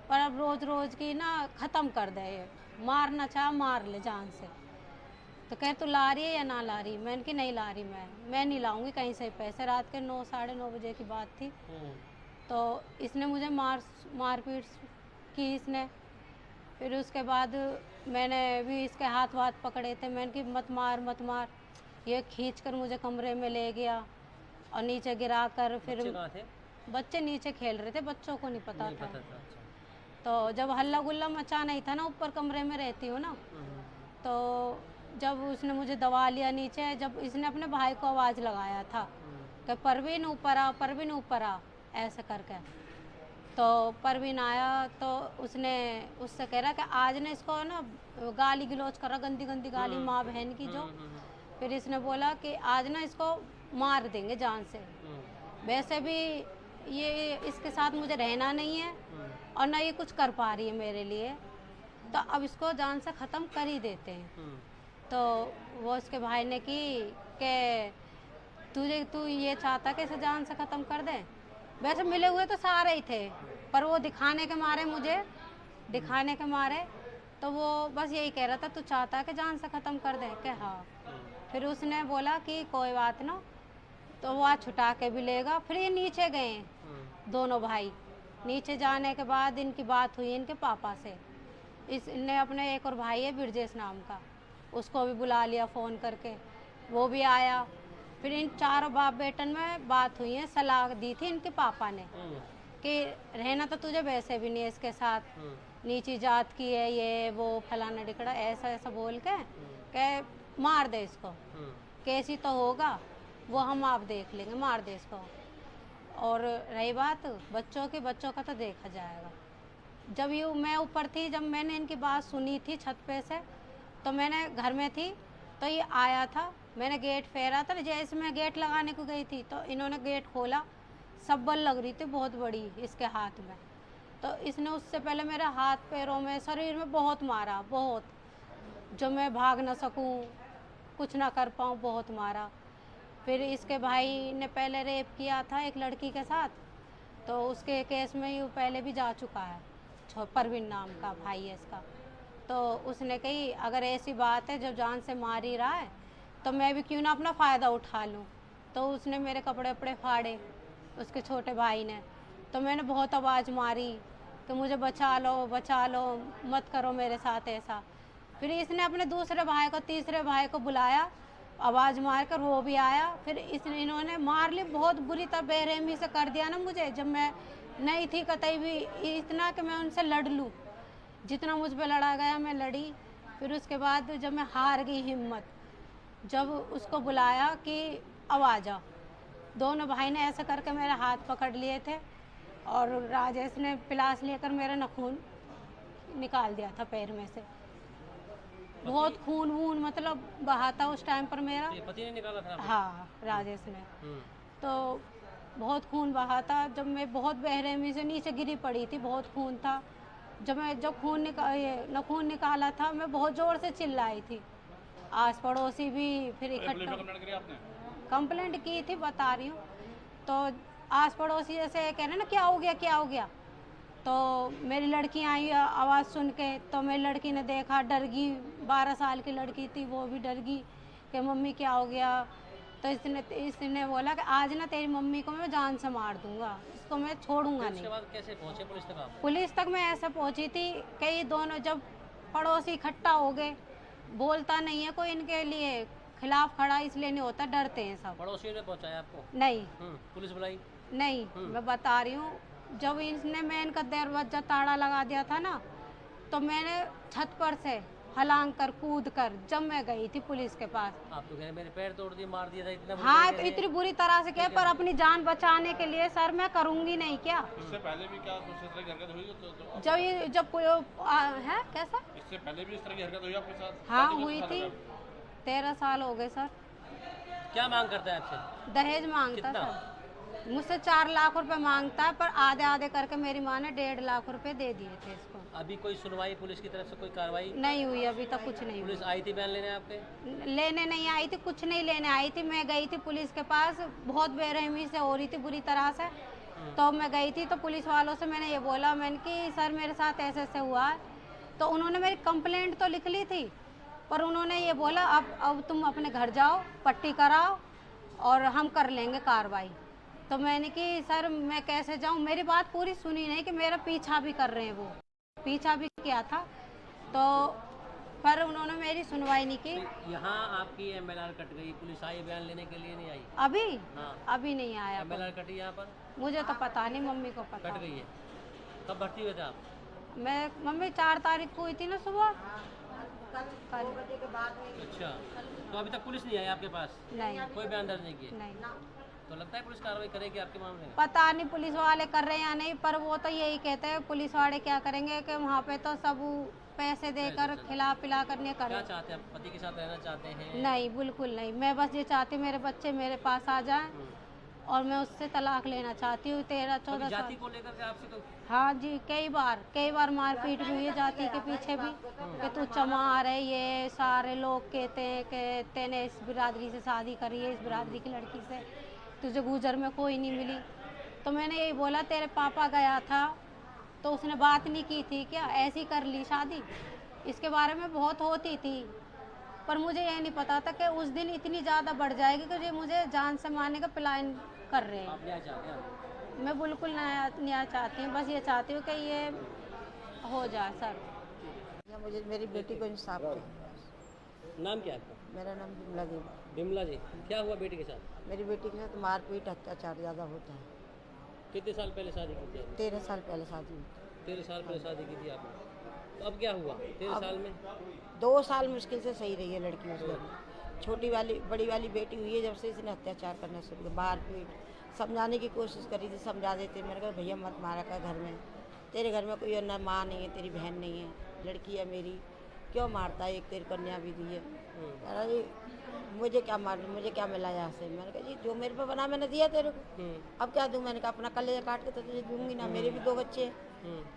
पर अब रोज रोज की ना ख़त्म कर दे, मारना चाह मार ले जान से। तो कह तू ला रही है या ना ला रही? मैंने कि नहीं ला रही, मैं नहीं लाऊंगी कहीं से पैसे। रात के 9 साढ़े 9 बजे की बात थी। तो इसने मुझे मारपीट की इसने। फिर उसके बाद मैंने भी इसके हाथ वाथ पकड़े थे, मैंने कि मत मार मत मार। ये खींच कर मुझे कमरे में ले गया और नीचे गिरा कर, फिर बच्चे नीचे खेल रहे थे, बच्चों को नहीं पता था। तो जब हल्ला गुल्ला मचा नहीं था ना, ऊपर कमरे में रहती हूँ ना, तो जब उसने मुझे दबा लिया नीचे, जब इसने अपने भाई को आवाज़ लगाया था कि परवीन ऊपर आ, परवीन ऊपर आ, ऐसे करके। तो परवीन आया तो उससे कह रहा कि आज ने इसको ना गाली गलौज करा, गंदी गंदी गाली, माँ बहन की जो। फिर इसने बोला कि आज ना इसको मार देंगे जान से। वैसे भी ये इसके साथ मुझे रहना नहीं है और ना ये कुछ कर पा रही है मेरे लिए, तो अब इसको जान से ख़त्म कर ही देते हैं। तो वो उसके भाई ने की कि तू ये चाहता कि इसे जान से ख़त्म कर दे? वैसे मिले हुए तो सारे ही थे, पर वो दिखाने के मारे तो वो बस यही कह रहा था, तू चाहता कि जान से ख़त्म कर दे? कि हाँ। फिर उसने बोला कि कोई बात ना, तो वो आज छुटा के भी लेगा। फिर ये नीचे गए दोनों भाई। नीचे जाने के बाद इनकी बात हुई इनके पापा से। इसने अपने एक और भाई है ब्रजेश नाम का, उसको भी बुला लिया फ़ोन करके, वो भी आया। फिर इन चारों बाप बेटन में बात हुई है, सलाह दी थी इनके पापा ने कि रहना तो तुझे वैसे भी नहीं है इसके साथ, नीची जात की है ये वो फलाना ढिकड़ा, ऐसा बोल के मार दे इसको, कैसी तो होगा वो हम आप देख लेंगे, मार दे इसको। और रही बात बच्चों का तो देखा जाएगा। जब मैं ऊपर थी, जब मैंने इनकी बात सुनी थी छत पे से, तो मैंने घर में थी, तो ये आया था, मैंने गेट फेरा था, जैसे मैं गेट लगाने को गई थी तो इन्होंने गेट खोला, सब्बल लग रही थी बहुत बड़ी इसके हाथ में। तो इसने उससे पहले मेरे हाथ पैरों में शरीर में बहुत मारा, बहुत। जो मैं भाग ना सकूं, कुछ ना कर पाऊं, बहुत मारा। फिर इसके भाई ने पहले रेप किया था एक लड़की के साथ, तो उसके केस में ये पहले भी जा चुका है। परवीन नाम का भाई है इसका। तो उसने कही अगर ऐसी बात है जब जान से मार ही रहा है तो मैं भी क्यों ना अपना फ़ायदा उठा लूँ। तो उसने मेरे कपड़े वपड़े फाड़े, उसके छोटे भाई ने। तो मैंने बहुत आवाज़ मारी कि मुझे बचा लो, मत करो मेरे साथ ऐसा। फिर इसने अपने दूसरे भाई को, तीसरे भाई को बुलाया, आवाज़ मार कर वो भी आया। फिर इन्होंने मार ली, बहुत बुरी तरह बेरहमी से कर दिया ना मुझे, जब मैं नहीं थी कतई भी, इतना कि मैं उनसे लड़ लूँ। जितना मुझ पे लड़ा गया मैं लड़ी। फिर उसके बाद जब मैं हार गई हिम्मत, जब उसको बुलाया कि अब आ जा, दोनों भाई ने ऐसा करके मेरे हाथ पकड़ लिए थे और राजेश ने प्लास लेकर मेरा नाखून निकाल दिया था पैर में से। बहुत खून वून मतलब बहा था उस टाइम पर मेरा। ये पति ने निकाला था? हाँ, राजेश ने। तो बहुत खून बहा था। जब मैं बहुत बेरहमी से नीचे गिरी पड़ी थी, बहुत खून था। जब खून निकाला था, मैं बहुत ज़ोर से चिल्लाई थी। आस पड़ोसी भी फिर इकट्ठा कंप्लेंट की थी, बता रही हूँ। तो आस पड़ोसी ऐसे कह रहे ना क्या हो गया। तो मेरी लड़की आई आवाज़ सुन के, तो मेरी लड़की ने देखा, डर गई। 12 साल की लड़की थी, वो भी डर गई कि मम्मी क्या हो गया। तो इसने बोला कि आज ना तेरी मम्मी को मैं जान से मार दूंगा, इसको मैं छोड़ूंगा नहीं। उसके बाद कैसे पहुंचे पुलिस तक आप? पुलिस तक मैं ऐसे पहुंची थी कि ये दोनों जब पड़ोसी इकट्ठा हो गए, बोलता नहीं है कोई इनके लिए खिलाफ खड़ा, इसलिए नहीं होता, डरते हैं सब। पड़ोसियों ने पहुंचाया आपको? नहीं। पुलिस बुलाई? नहीं, मैं बता रही हूँ, जब इसने मेन का दरवाजा ताला लगा दिया था ना, तो मैंने छत पर से हलांग कर कूद कर जब मैं गई थी पुलिस के पास। आप तो कह रहे मेरे पैर तोड़ दिए, मार दिया था, इतना हाँ, तो इतनी बुरी तरह से किया, पर अपनी जान बचाने के लिए सर मैं करूंगी नहीं क्या। इससे पहले भी क्या कुछ इस तरह की हरकत हुई तो जब है कैसा, इससे पहले भी इस तरह की हरकत हुई आपके साथ? हाँ हुई थी। 13 साल हो गए सर। क्या मांग करता है आपसे? दहेज मांगता सर, मुझसे 4 लाख रुपए मांगता है, पर आधे आधे करके मेरी माँ ने 1.5 लाख रुपए दे दिए थे इसको। अभी कोई सुनवाई पुलिस की तरफ से, कोई कार्रवाई नहीं हुई, अभी तक कुछ नहीं हुई। पुलिस आई थी बयान लेने आपके? लेने नहीं आई थी, कुछ नहीं लेने आई थी। मैं गई थी पुलिस के पास, बहुत बेरहमी से हो रही थी बुरी तरह से। तो मैं गई थी, तो पुलिस वालों से मैंने ये बोला, मैंने कि सर मेरे साथ ऐसे ऐसे हुआ है। तो उन्होंने मेरी कंप्लेंट तो लिख ली थी, पर उन्होंने ये बोला अब तुम अपने घर जाओ, पट्टी कराओ और हम कर लेंगे कार्रवाई। तो मैंने कि सर मैं कैसे जाऊं, मेरी बात पूरी सुनी नहीं कि मेरा पीछा भी कर रहे हैं, वो पीछा भी किया था। तो पर उन्होंने मेरी सुनवाई नहीं की। तो यहाँ आपकी MLR कट गई, पुलिस आई बयान लेने के लिए नहीं आई? अभी हाँ। अभी नहीं आया। MLR कटी यहाँ पर? मुझे तो पता नहीं, मम्मी को पता। कट गई है। कब भर्ती हुए थे आप? मम्मी 4 तारीख को हुई थी ना सुबह, कल। अच्छा, तो अभी तक पुलिस नहीं आई आपके पास? नहीं, कोई बयान दर्ज नहीं किया? नहीं। तो लगता है पुलिस कार्रवाई करेगी आपके मामले में? पता नहीं पुलिस वाले कर रहे हैं या नहीं, पर वो तो यही कहते हैं पुलिस वाले क्या करेंगे कि वहाँ पे तो सब पैसे देकर खिला पिला कर नहीं क्या करे। चाहते हैं आप? पति के साथ रहना चाहते हैं? नहीं, बिल्कुल नहीं। मैं बस ये चाहती हूँ मेरे बच्चे मेरे पास आ जाएं और मैं उससे तलाक लेना चाहती हूँ। 13-14 साल। जाति को लेकर के आपसे तो? हाँ जी, कई बार मारपीट भी हुई है जाति के पीछे भी, कि तू चमार है, ये सारे लोग कहते हैं कि तेने इस बिरादरी से शादी करी है, इस बिरादरी की लड़की से, तुझे गुजर में कोई नहीं मिली। तो मैंने यही बोला, तेरे पापा गया था तो उसने बात नहीं की थी क्या, ऐसी कर ली शादी? इसके बारे में बहुत होती थी, पर मुझे ये नहीं पता था कि उस दिन इतनी ज़्यादा बढ़ जाएगी कि ये मुझे जान से मारने का प्लान कर रहे हैं। आप न्याय चाहते हैं? मैं बिल्कुल न्याय चाहती हूँ, बस ये चाहती हूँ कि ये हो जाए सर। मुझे मेरी बेटी को इंसाफ चाहिए। नाम क्या है आपका? मेरा नाम बिमला देवी। बिमला जी, क्या हुआ बेटी के साथ? मेरी बेटी के साथ मारपीट अत्याचार ज़्यादा होता है। कितने साल पहले शादी की थी आपने? 13 साल पहले शादी हुई थी। 13 साल पहले शादी की थी आपने, तो अब क्या हुआ 13 साल में? 2 साल मुश्किल से सही रही है लड़की उस घर में। बड़ी वाली बेटी हुई है जब से इसने अत्याचार करना शुरू किया, मारपीट। समझाने की कोशिश करी थी, समझा देते, मैंने कहा भैया मत मारा कर घर में, तेरे घर में कोई ना माँ नहीं है, तेरी बहन नहीं है, लड़की है मेरी, क्यों मारता है, एक तेरी कन्या भी दी है। कह जी मुझे क्या मार, मुझे क्या मिला यहाँ से? मैंने कहा जी जो मेरे पे बना मैंने दिया तेरे को, अब क्या दूँ? मैंने कहा अपना कलेजा काट के तो तुझे दूंगी ना, मेरे भी 2 बच्चे हैं।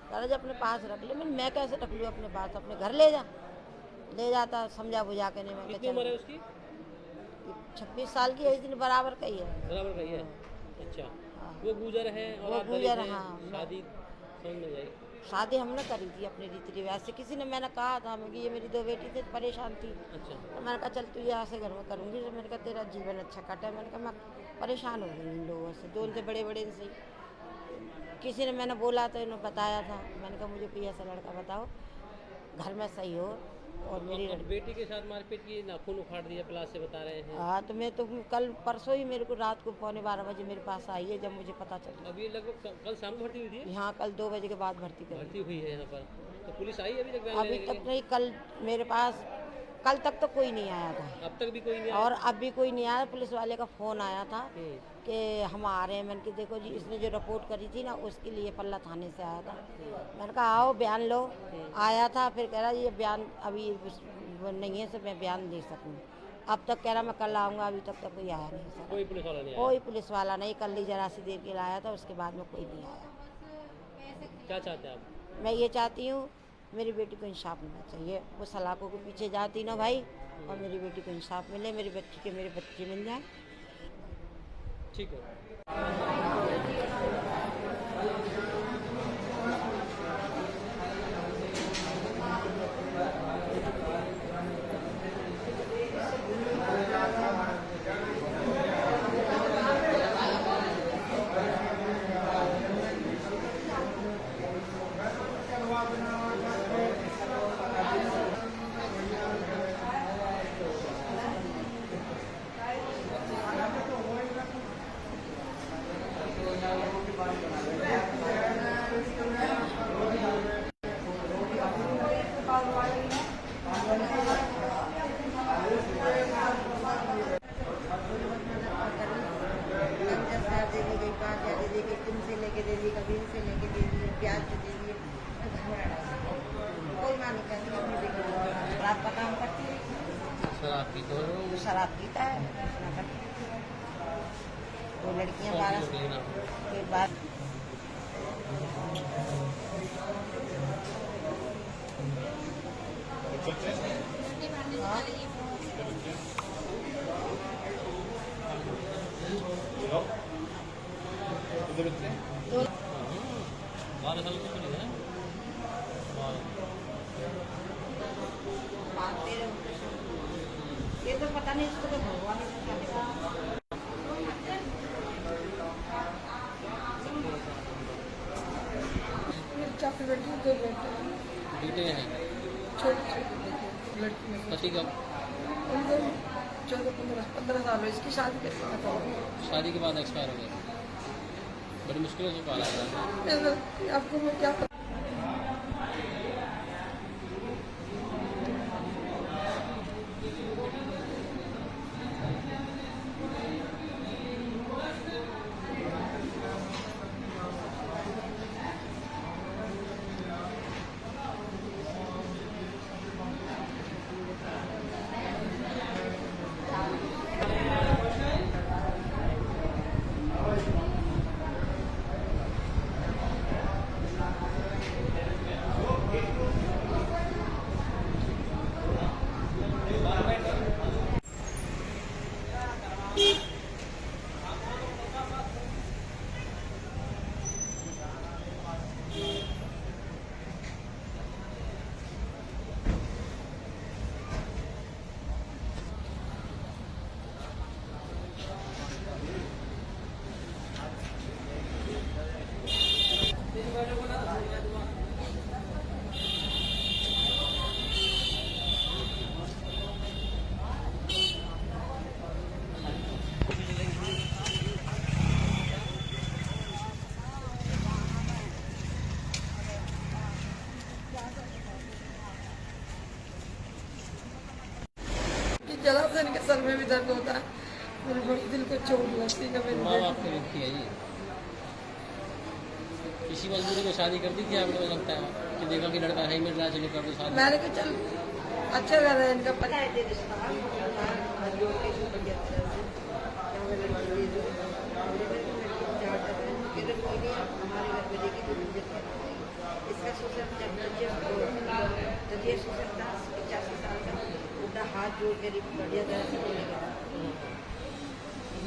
कह जी अपने पास रख ले। मैं कैसे रख लूँ अपने पास, अपने घर ले जा। ले जाता, समझा बुझा के नहीं। मैं कितनी उम्र है उसकी? 26 साल की है, इस दिन बराबर का ही है। बराबर का ही है। अच्छा, वो गुजर है और वो आप दलित गुजर, हैं, हाँ। शादी समझ में आई। शादी हमने करी थी अपने रीति रिवाज से। किसी ने, मैंने कहा था मैं कि ये मेरी 2 बेटी थी, परेशान थी। अच्छा, तो मैंने कहा चल तू यहाँ से घर में करूँगी। तो मैंने कहा तेरा जीवन अच्छा कटा है। मैंने कहा मैं परेशान हो गई इन लोगों से, 2 से बड़े से। किसी ने, मैंने बोला तो इन्होंने बताया था। मैंने कहा मुझे कोई ऐसा लड़का बताओ घर में सही हो और मेरी अब बेटी के साथ मारपीट की, नाखून उखाड़ दिया प्लास से बता रहे हैं। हाँ, तो मैं तो कल परसों ही मेरे को रात को 11:15 बजे मेरे पास आई है, जब मुझे पता चला। अभी लगभग कल शाम को भर्ती हुई थी? यहाँ कल 2 बजे के बाद भर्ती कर भर्ती हुई है यहाँ पर। तो पुलिस आई अभी तक? अभी तक नहीं। कल मेरे पास, कल तक तो कोई नहीं आया था। अब तक भी कोई नहीं आया? और अब भी कोई नहीं आया। पुलिस वाले का फ़ोन आया था कि हम आ रहे हैं। मैंने कहा देखो जी, इसने जो रिपोर्ट करी थी ना, उसके लिए पल्ला थाने से आया था। मैंने कहा आओ बयान लो। आया था, फिर कह रहा ये बयान अभी नहीं है, तो मैं बयान दे सकूँ। अब तक कह रहा मैं कल आऊँगा, अभी तक तो कोई आया नहीं सर। कोई पुलिस वाला नहीं आया? कोई पुलिस वाला नहीं। कल ही जरा सी देर के लिए आया था, उसके बाद में कोई नहीं आया। क्या चाहते हैं आप? मैं ये चाहती हूँ मेरी बेटी को इंसाफ मिलना चाहिए। वो सलाखों के पीछे जाती ना भाई, और मेरी बेटी को इंसाफ मिले, मेरी बच्ची के मेरे बच्चे मिल जाए। ठीक है। तुमसे लेके दे दी, कभी इनसे लेके दे दी, प्याज से दे दिए। कोई माँ नहीं कहती अपनी बेटी को शराब का काम करती है। शराब पी तो शराब पीता है, कुछ ना करती। वो लड़कियाँ 12 के बाद कितने बच्चे हैं? 12 साल की नहीं है? मानते रहो। ये तो पता नहीं, इसको तो भगवान ने पता नहीं। मेरी 4 बेटी, 2 बेटे। बेटे हैं? छोटी छोटी लड़की में पति का? उनको 14-15 साल हुए। इसकी शादी के साथ हो गई। शादी के बाद एक्सपायर हो गए। बड़ी मुश्किल से पाला गया। आपको मैं क्या जलाशय के सर में भी दर्द होता है। मेरे बड़े दिल को चोट लगती है। मेरी माँ बाप की व्यक्ति है ये। किसी मजबूरी में शादी कर दी थी आपको लगता है कि देखा कि लड़का है ही मिल रहा है, चलो कर दो शादी? मैंने कहा चल अच्छा कर रहा है इनका पता है। इसका सोचा जब 85 साल का जो गरीब बढ़िया तरह से मिलेगा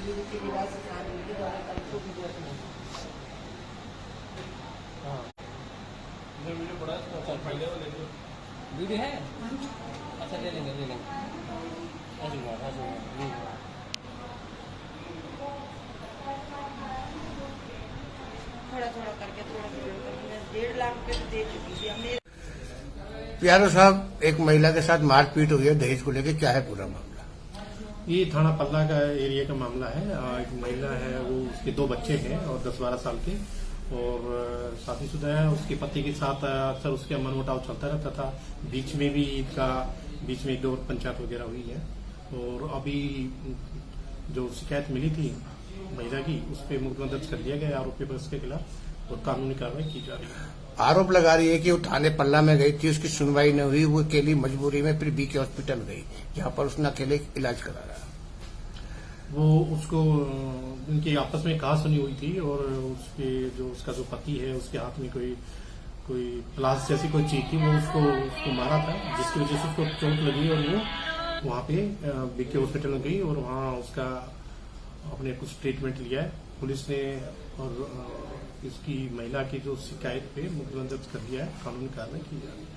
रीति रिवाज से शादी हुई थी दोनों तरफ को भी हाँ वीडियो बड़ा है पहले वो ले लो वीडियो है अच्छा ले लेंगे थोड़ा थोड़ा करके मैं 1.5 लाख रुपये तो दे चुकी थी हमने। प्यारो साहब, एक महिला के साथ मारपीट हुई है दहेज को लेकर, क्या है पूरा मामला? ये थाना पल्ला का एरिया का मामला है। एक महिला है, वो उसके 2 बच्चे हैं और 10-12 साल के, और शादीशुदा है। उसके पति के साथ अक्सर उसका मनमुटाव चलता रहता था। बीच में भी बीच में 2 पंचायत वगैरह हुई है, और अभी जो शिकायत मिली थी महिला की, उस पर मुकदमा दर्ज कर दिया गया आरोपी पर उसके खिलाफ, और कानूनी कार्रवाई की जा रही है। आरोप लगा रही है कि वो थाने पल्ला में गई थी, उसकी सुनवाई न हुई, वो अकेली मजबूरी में फिर बीके हॉस्पिटल गई, जहां पर उसने अकेले इलाज करा रहा। वो उसको उनकी आपस में कहा सुनी हुई थी, और उसके जो उसका जो पति है, उसके हाथ में कोई प्लास जैसी कोई चीज थी, वो उसको मारा था, जिसकी वजह से उसको चोट लगी, और वो वहां पे बीके हॉस्पिटल में गई, और वहां उसका अपने कुछ ट्रीटमेंट लिया है पुलिस ने, और इसकी महिला की जो शिकायत पे मुकदमा दर्ज कर दिया है, कानूनी कार्रवाई की जा रही है।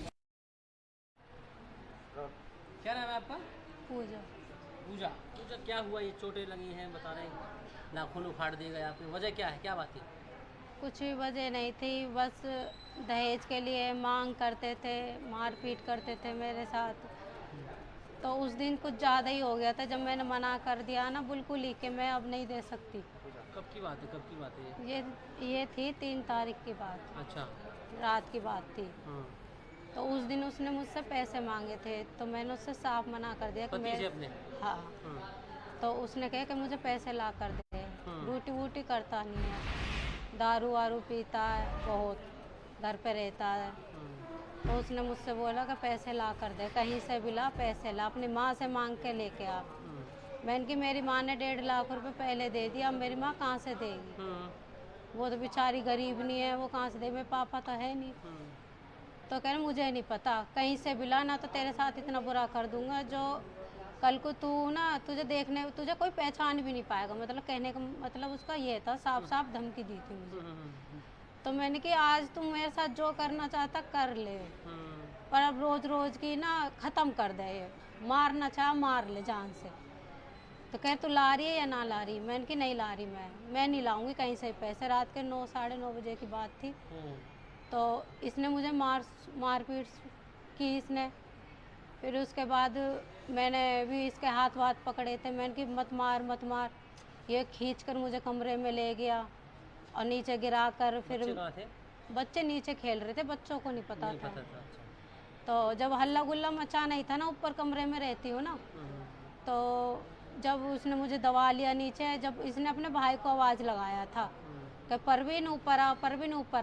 क्या नाम है आपका? पूजा। पूजा क्या हुआ, ये चोटें लगी हैं बता रहे हैं, नाखून उखाड़ दिए गए आपने, वजह क्या है, क्या बात थी? कुछ भी वजह नहीं थी, बस दहेज के लिए मांग करते थे, मारपीट करते थे मेरे साथ। तो उस दिन कुछ ज़्यादा ही हो गया था, जब मैंने मना कर दिया ना बिल्कुल ही कि मैं अब नहीं दे सकती। कब की बात है, कब की बात है ये थी 3 तारीख की बात, अच्छा रात की बात थी। हाँ। तो उस दिन उसने मुझसे पैसे मांगे थे, तो मैंने उससे साफ मना कर दिया कि पति से अपने? हाँ। हाँ। तो उसने कहा कि मुझे पैसे ला कर दे। ड्यूटी वूटी करता नहीं है, दारू वारू पीता है बहुत, घर पे रहता है। तो उसने मुझसे बोला कि पैसे ला कर दे, कहीं से भी ला, पैसे ला, अपनी माँ से मांग के लेके आ। मैंने कि मेरी माँ ने 1.5 लाख रुपए पहले दे दिया, अब मेरी माँ कहाँ से देगी? वो तो बेचारी गरीब नहीं है, वो कहाँ से दे, मेरे पापा तो है नहीं। तो कह रहे मुझे नहीं पता, कहीं से भी ला, ना तो तेरे साथ इतना बुरा कर दूंगा जो कल को तू ना तुझे कोई पहचान भी नहीं पाएगा। मतलब कहने का मतलब उसका ये था, साफ साफ धमकी दी थी मुझे। तो मैंने कि आज तुम मेरे साथ जो करना चाहता कर ले, पर अब रोज रोज की ना ख़त्म कर दे, मारना चाह मार ले जान से। तो कह तू ला रही है या ना ला रही? मैंने कि नहीं ला रही, मैं नहीं लाऊंगी कहीं से पैसे। रात के 9 साढ़े 9 बजे की बात थी। तो इसने मुझे मारपीट की इसने। फिर उसके बाद मैंने भी इसके हाथ वाथ पकड़े थे, मैंने कि मत मार। ये खींच कर मुझे कमरे में ले गया और नीचे गिरा कर, फिर बच्चे नीचे खेल रहे थे, बच्चों को नहीं पता था। तो जब हल्ला गुल्ला मचा नहीं था ना, ऊपर कमरे में रहती हूँ ना, तो जब उसने मुझे दबा लिया नीचे, जब इसने अपने भाई को आवाज़ लगाया था कि परवीन ऊपर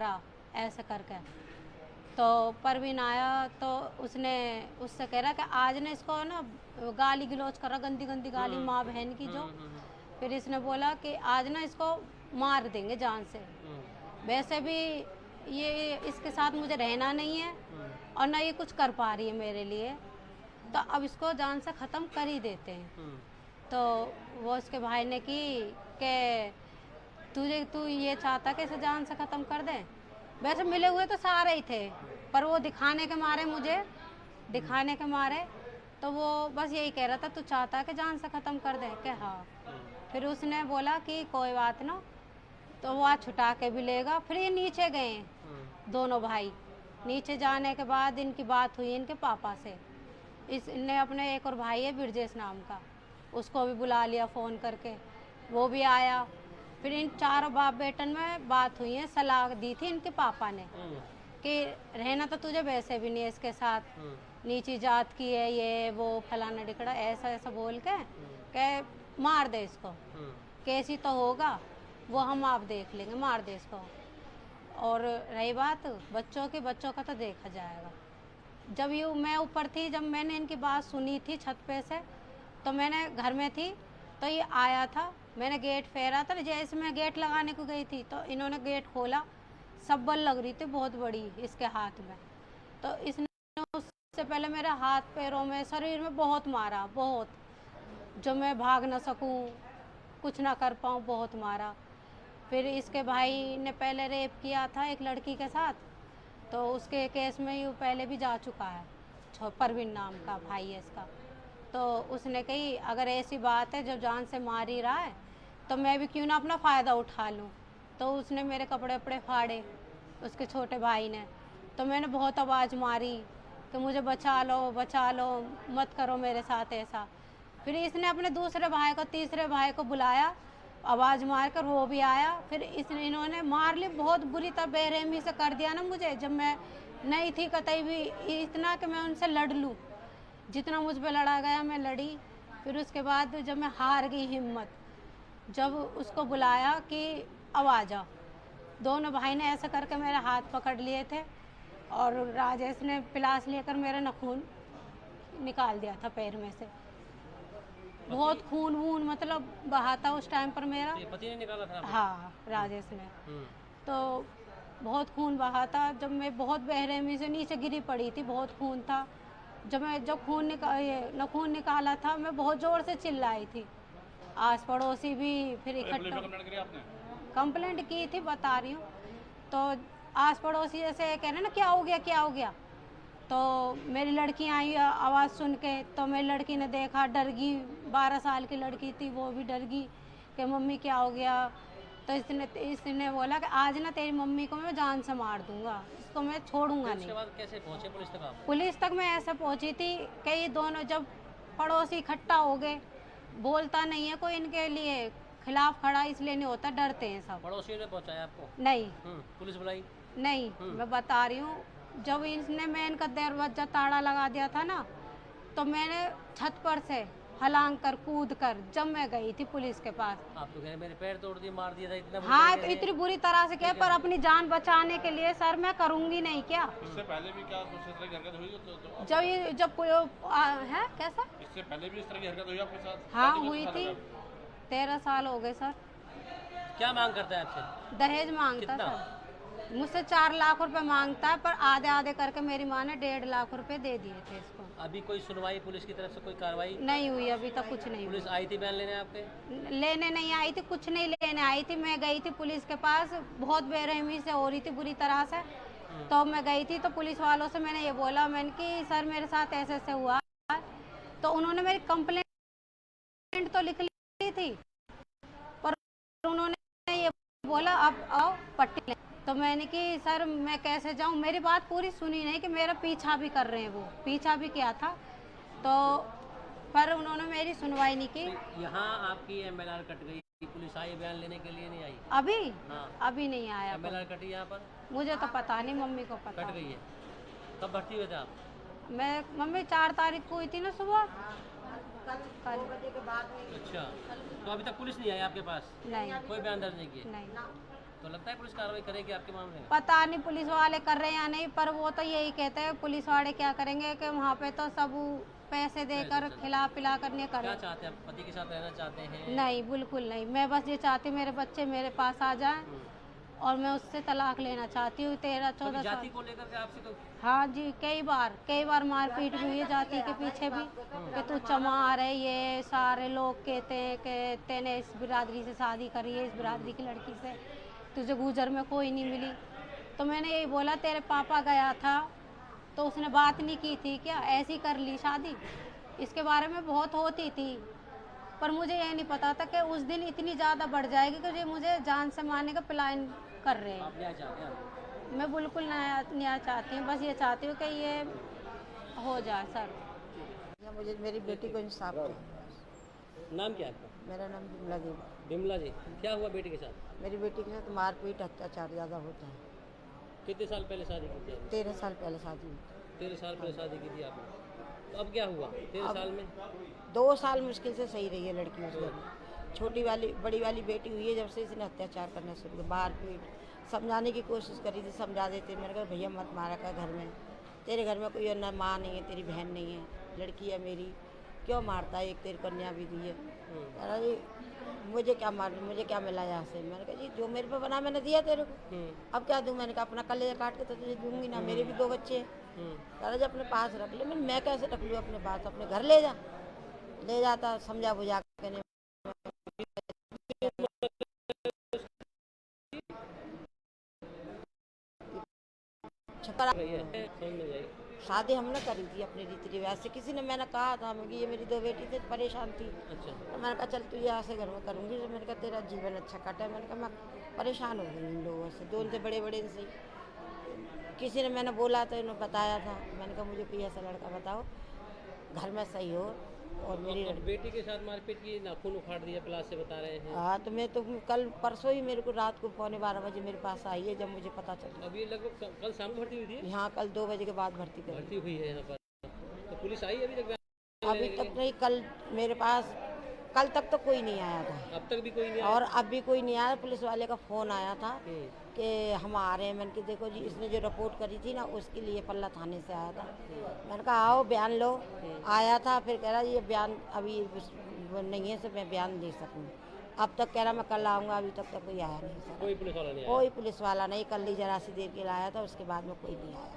आ ऐसे करके। तो परवीन आया, तो उसने उससे कह रहा कि आज ने इसको ना गाली गलौज कर रहा, गंदी गाली माँ बहन की जो। फिर इसने बोला कि आज ना इसको मार देंगे जान से। वैसे भी ये इसके साथ मुझे रहना नहीं है और ना ये कुछ कर पा रही है मेरे लिए, तो अब इसको जान से ख़त्म कर ही देते हैं। तो वो उसके भाई ने की कि तू ये चाहता कि इसे जान से ख़त्म कर दे? वैसे मिले हुए तो सारे ही थे, पर वो दिखाने के मारे तो वो बस यही कह रहा था, तू चाहता कि जान से ख़त्म कर दे? कि हाँ। फिर उसने बोला कि कोई बात ना, तो वो आज छुटा के भी लेगा। फिर ये नीचे गए दोनों भाई। नीचे जाने के बाद इनकी बात हुई इनके पापा से। इनने अपने एक और भाई है ब्रजेश नाम का, उसको भी बुला लिया फ़ोन करके, वो भी आया। फिर इन चारों बाप बेटन में बात हुई है, सलाह दी थी इनके पापा ने कि रहना तो तुझे वैसे भी नहीं है इसके साथ, नीची जात की है ये वो फलाना ढिकड़ा, ऐसा बोल के मार दे इसको, कैसी तो होगा वो हम आप देख लेंगे, मार दे इसको। और रही बात बच्चों का तो देखा जाएगा। जब ये मैं ऊपर थी, जब मैंने इनकी बात सुनी थी छत पे से, तो मैंने घर में थी, तो ये आया था, मैंने गेट फेरा था, जैसे मैं गेट लगाने को गई थी तो इन्होंने गेट खोला, सब्बल लग रही थी बहुत बड़ी इसके हाथ में। तो इसने इससे पहले मेरे हाथ पैरों में शरीर में बहुत मारा, बहुत, जो मैं भाग ना सकूं, कुछ ना कर पाऊं, बहुत मारा। फिर इसके भाई ने पहले रेप किया था एक लड़की के साथ, तो उसके केस में ये पहले भी जा चुका है। परवीन नाम का भाई है इसका। तो उसने कही अगर ऐसी बात है जो जान से मार ही रहा है तो मैं भी क्यों ना अपना फ़ायदा उठा लूँ। तो उसने मेरे कपड़े वपड़े फाड़े, उसके छोटे भाई ने। तो मैंने बहुत आवाज़ मारी कि मुझे बचा लो, मत करो मेरे साथ ऐसा। फिर इसने अपने दूसरे भाई को, तीसरे भाई को बुलाया, आवाज़ मार कर वो भी आया। फिर इन्होंने मार ली, बहुत बुरी तरह बेरहमी से कर दिया ना मुझे, जब मैं नहीं थी कतई भी, इतना कि मैं उनसे लड़ लूँ। जितना मुझ पे लड़ा गया मैं लड़ी। फिर उसके बाद जब मैं हार गई हिम्मत, जब उसको बुलाया कि अब आ जा, दोनों भाई ने ऐसा करके मेरे हाथ पकड़ लिए थे और राजेश ने पिलास लेकर मेरा नाखून निकाल दिया था पैर में से। बहुत खून वून मतलब बहा था उस टाइम पर मेरा। ये पति ने निकाला था? हाँ, राजेश ने। तो बहुत खून बहा था। जब मैं बहुत बेरहमी से नीचे गिरी पड़ी थी, बहुत खून था। जब खून निकाला था, मैं बहुत ज़ोर से चिल्लाई थी। आस पड़ोसी भी फिर इकट्ठा कंप्लेंट की थी, बता रही हूँ। तो आस पड़ोसी ऐसे कह रहे ना क्या हो गया। तो मेरी लड़की आई आवाज़ सुन के, तो मेरी लड़की ने देखा, डर गई। 12 साल की लड़की थी, वो भी डर गई कि मम्मी क्या हो गया। तो इसने बोला कि आज ना तेरी मम्मी को मैं जान से मार दूंगा, इसको मैं छोड़ूंगा नहीं। उसके बाद कैसे पहुंचे पुलिस तक आप? पुलिस तक मैं ऐसे पहुंची थी कि ये दोनों जब पड़ोसी इकट्ठा हो गए, बोलता नहीं है कोई इनके लिए खिलाफ खड़ा, इसलिए नहीं होता, डरते हैं सब। पड़ोसियों ने पहुंचाया आपको? नहीं। पुलिस बुलाई? नहीं, मैं बता रही हूँ, जब इसने मेन का दरवाजा ताला लगा दिया था ना, तो मैंने छत पर से हलांग कर कूद कर जब मैं गई थी पुलिस के पास। आप तो कह रहे मेरे पैर तोड़ दिए, मार दिया था, इतना हाँ, तो इतनी बुरी तरह से क्या, पर अपनी जान बचाने के लिए सर मैं करूंगी नहीं क्या। इससे पहले भी क्या कुछ इस तरह की हरकत हुई जब है कैसा, इससे पहले भी इस तरह की हरकत हुई आपके साथ? हाँ हुई थी। 13 साल हो गए सर। क्या मांग करता है आपसे? दहेज मांगता सर, मुझसे 4 लाख रुपए मांगता है, पर आधे आधे करके मेरी माँ ने 1.5 लाख रुपए दे दिए थे इसको। अभी कोई सुनवाई पुलिस की तरफ से, कोई कार्रवाई नहीं हुई, अभी तक कुछ नहीं हुई। पुलिस आई थी बयान लेने आपके? लेने नहीं आई थी, कुछ नहीं लेने आई थी। मैं गई थी पुलिस के पास, बहुत बेरहमी से हो रही थी बुरी तरह से। तो मैं गई थी, तो पुलिस वालों से मैंने ये बोला, मैंने कि सर मेरे साथ ऐसे ऐसे हुआ। तो उन्होंने मेरी कंप्लेंट तो लिख ली थी, पर उन्होंने ये बोला अब आओ पट्टी ले। तो मैंने कि सर मैं कैसे जाऊं, मेरी बात पूरी सुनी नहीं कि मेरा पीछा भी कर रहे हैं, वो पीछा भी किया था। तो पर उन्होंने मेरी सुनवाई नहीं की। तो यहाँ आपकी MLR कट गई, पुलिस आई बयान लेने के लिए नहीं आई? अभी हाँ। अभी नहीं आया। MLR कटी यहाँ पर? मुझे तो पता नहीं, मम्मी को पता। कट गई है। कब भर्ती हुए थे आप? मम्मी 4 तारीख को हुई थी ना सुबह। कल। अच्छा, तो अभी तक पुलिस नहीं आई आपके पास? नहीं। कोई बयान दर्ज नहीं किया? नहीं, तो लगता है पुलिस कार्रवाई करेगी आपके मामले में? पता नहीं पुलिस वाले कर रहे हैं या नहीं, पर वो तो यही कहते हैं पुलिस वाले क्या करेंगे कि वहाँ पे तो सब पैसे देकर खिला पिला कर नहीं क्या करें। चाहते हैं आप? पति के साथ रहना चाहते हैं? नहीं, बिल्कुल नहीं। मैं बस ये चाहती हूँ मेरे बच्चे मेरे पास आ जाएं, और मैं उससे तलाक लेना चाहती हूँ। 13-14 साल। जाति को लेकर के आपसे कोई? हाँ जी, कई बार मारपीट भी हुई है जाति के पीछे भी, कि तू चमार है, ये सारे लोग कहते हैं कि तेने इस बिरादरी से शादी करी है, इस बिरादरी की लड़की से, तुझे गुजर में कोई नहीं मिली। तो मैंने यही बोला, तेरे पापा गया था तो उसने बात नहीं की थी क्या, ऐसी कर ली शादी? इसके बारे में बहुत होती थी, पर मुझे ये नहीं पता था कि उस दिन इतनी ज़्यादा बढ़ जाएगी कि मुझे जान से मारने का प्लान कर रहे हैं। आप न्याय चाहते हैं? मैं बिल्कुल न्याय चाहती हूँ, बस ये चाहती हूँ कि ये हो जाए सर। मुझे मेरी बेटी को इंसाफ चाहिए। नाम क्या है आपका? मेरा नाम बिमला देवी। बिमला जी, क्या हुआ बेटी के साथ? मेरी बेटी के साथ मारपीट अत्याचार ज़्यादा होता है। कितने साल पहले शादी की थी आपने? 13 साल पहले शादी हुई। 13 साल पहले शादी की थी आपने, तो अब क्या हुआ 13 साल में? 2 साल मुश्किल से सही रही है लड़की उस घर में। बड़ी वाली बेटी हुई है जब से इसने अत्याचार करना शुरू किया, मारपीट। समझाने की कोशिश करी थी, समझा देते, मैंने कहा भैया मत मारा कर, घर में तेरे घर में कोई ना माँ नहीं है, तेरी बहन नहीं है, लड़की है मेरी, क्यों मारता है, एक तेरी कन्या भी दी है। अरे मुझे क्या मिला यहाँ से? मैंने कहा जी जो मेरे पे बना मैंने दिया तेरे को, अब क्या दूँ? मैंने कहा अपना कलेजा काट के तो तुझे दूंगी ना, मेरे भी 2 बच्चे हैं। कह रहा अपने पास रख ले। मैं कैसे रख लूँ अपने पास, अपने घर ले जाता, समझा बुझा के नहीं। शादी हमने करी थी अपने रीति रिवाज से। किसी ने, मैंने कहा था कि ये मेरी 2 बेटी थी, परेशान थी। अच्छा। तो मैंने कहा चल तू यहाँ से घर में करूँगी। तो मैंने कहा तेरा जीवन अच्छा कटा। मैंने कहा मैं परेशान हो गई इन लोगों से, जो उनसे बड़े बड़े इनसे। किसी ने, मैंने बोला तो इन्होंने बताया था। मैंने कहा मुझे कोई ऐसा लड़का बताओ घर में सही हो। और मेरी बेटी के साथ मारपीट की, नाखून उखाड़ दिया प्लास से बता रहे हैं। हाँ, तो मैं तो कल परसों ही मेरे को रात को 11:15 बजे मेरे पास आई है, जब मुझे पता चला। अब ये लगभग कल शाम को भर्ती हुई थी? हाँ, कल 2 बजे के बाद भर्ती हुई है यहाँ पर। तो पुलिस आई अभी तक? अभी तक नहीं। कल मेरे पास, कल तक तो कोई नहीं आया था। अब तक भी कोई नहीं आया? और अब भी कोई नहीं आया। पुलिस वाले का फ़ोन आया था कि हम आ रहे हैं। मैंने कहा देखो जी, इसने जो रिपोर्ट करी थी ना, उसके लिए पल्ला थाने से आया था। मैंने कहा आओ बयान लो। आया था, फिर कह रहा ये बयान अभी नहीं है, तो मैं बयान दे सकूँ। अब तक कह रहा मैं कल आऊँगा, अभी तक तो कोई आया नहीं सर। कोई पुलिस वाला नहीं आया? कोई पुलिस वाला नहीं। कल ही जरा सी देर के लाया था, उसके बाद में कोई नहीं आया।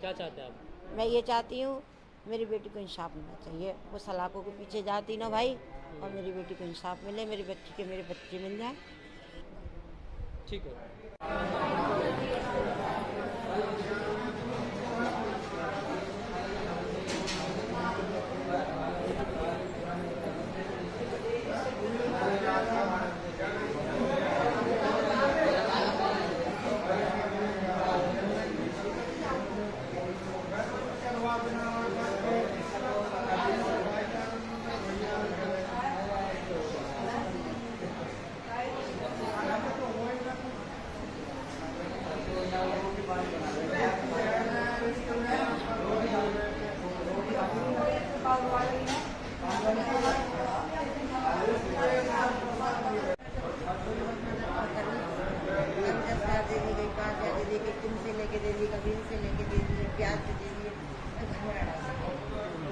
क्या चाहते हैं आप? मैं ये चाहती हूँ मेरी बेटी को इंसाफ मिलना चाहिए। वो सलाखों के पीछे जाती ना भाई, और मेरी बेटी को इंसाफ मिले, मेरी बच्ची के मेरे बच्चे मिल जाए। ठीक है। तुमसे लेके दे दी, कभी इनसे लेके दे दी, प्याज से दे दिए।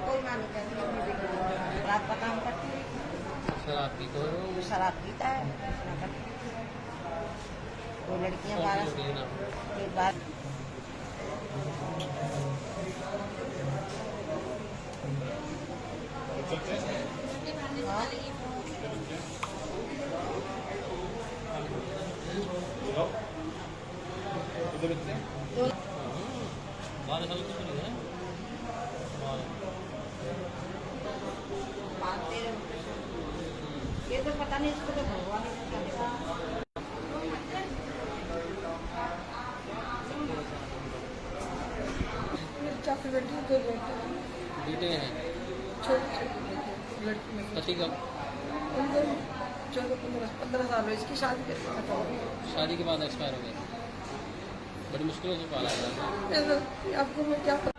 कोई माँ नहीं कहती अपनी बेटी को। रात का काम करती है, शराब पीता है। कोई लड़कियाँ 12 एक बार ये तो पता नहीं, इसको तो भगवान ही पता है। मेरी 4 बेटी 2 बेटे हैं? छोटी लड़की में पति का 14-15 साल हुए। इसकी शादी के बाद शादी के बाद एक्सपायर हो गए। बड़ी मुश्किलों से पाला गया। आपको मैं क्या पता।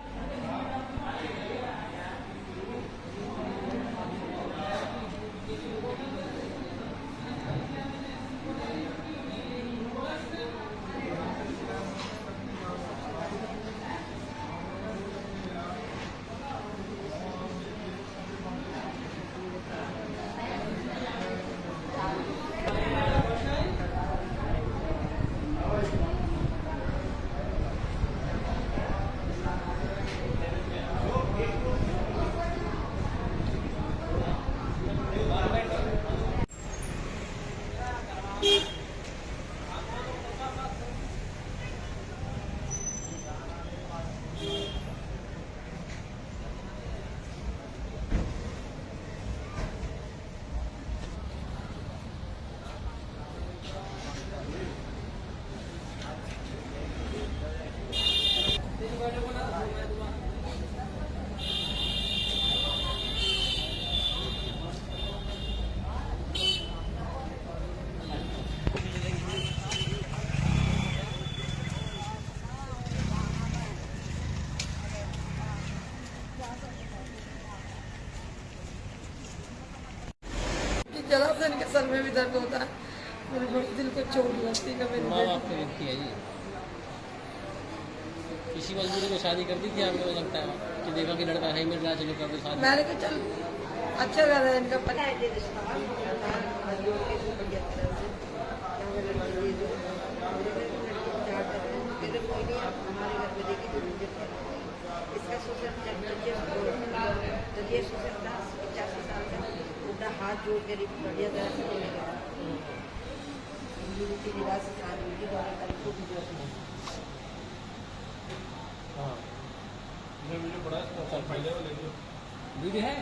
जरा से इनके सर में भी दर्द होता है। मेरे बड़े दिल को चोट लगती है। मेरी माँ बाप की व्यक्ति है जी। इसी मजबूरी में शादी कर दी थी आपको लगता है कि देखा कि लड़का है मिल रहा है, चलो कर दो शादी। मैंने कहा चल अच्छा कर रहा है इनका पता हमारे घर में देखी से लेके गया रीति रिवाज से शादी हुई थी 12 तारीख को वीडियो में। हाँ मैं वीडियो पड़ा है अच्छा फाइल ले लो वीडियो है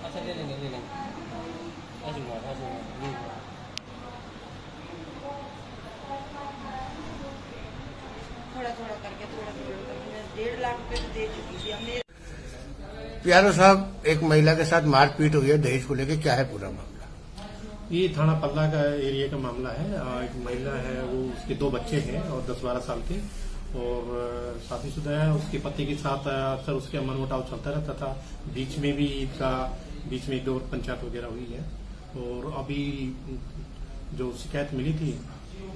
अच्छा ले लेंगे ऐसे हुआ थोड़ा थोड़ा करके मैं 1.5 लाख रुपए तो दे चुकी थी हमने। प्यारो साहब, एक महिला के साथ मारपीट हुई है दहेज को लेकर, क्या है पूरा मामला? ये थाना पल्ला का एरिया का मामला है। एक महिला है, वो उसके 2 बच्चे हैं और 10-12 साल के, और शादीशुदा है। उसके पति के साथ अक्सर उसके मनमुटाव चलता रहता था। बीच में भी एक दो पंचायत वगैरह हुई है, और अभी जो शिकायत मिली थी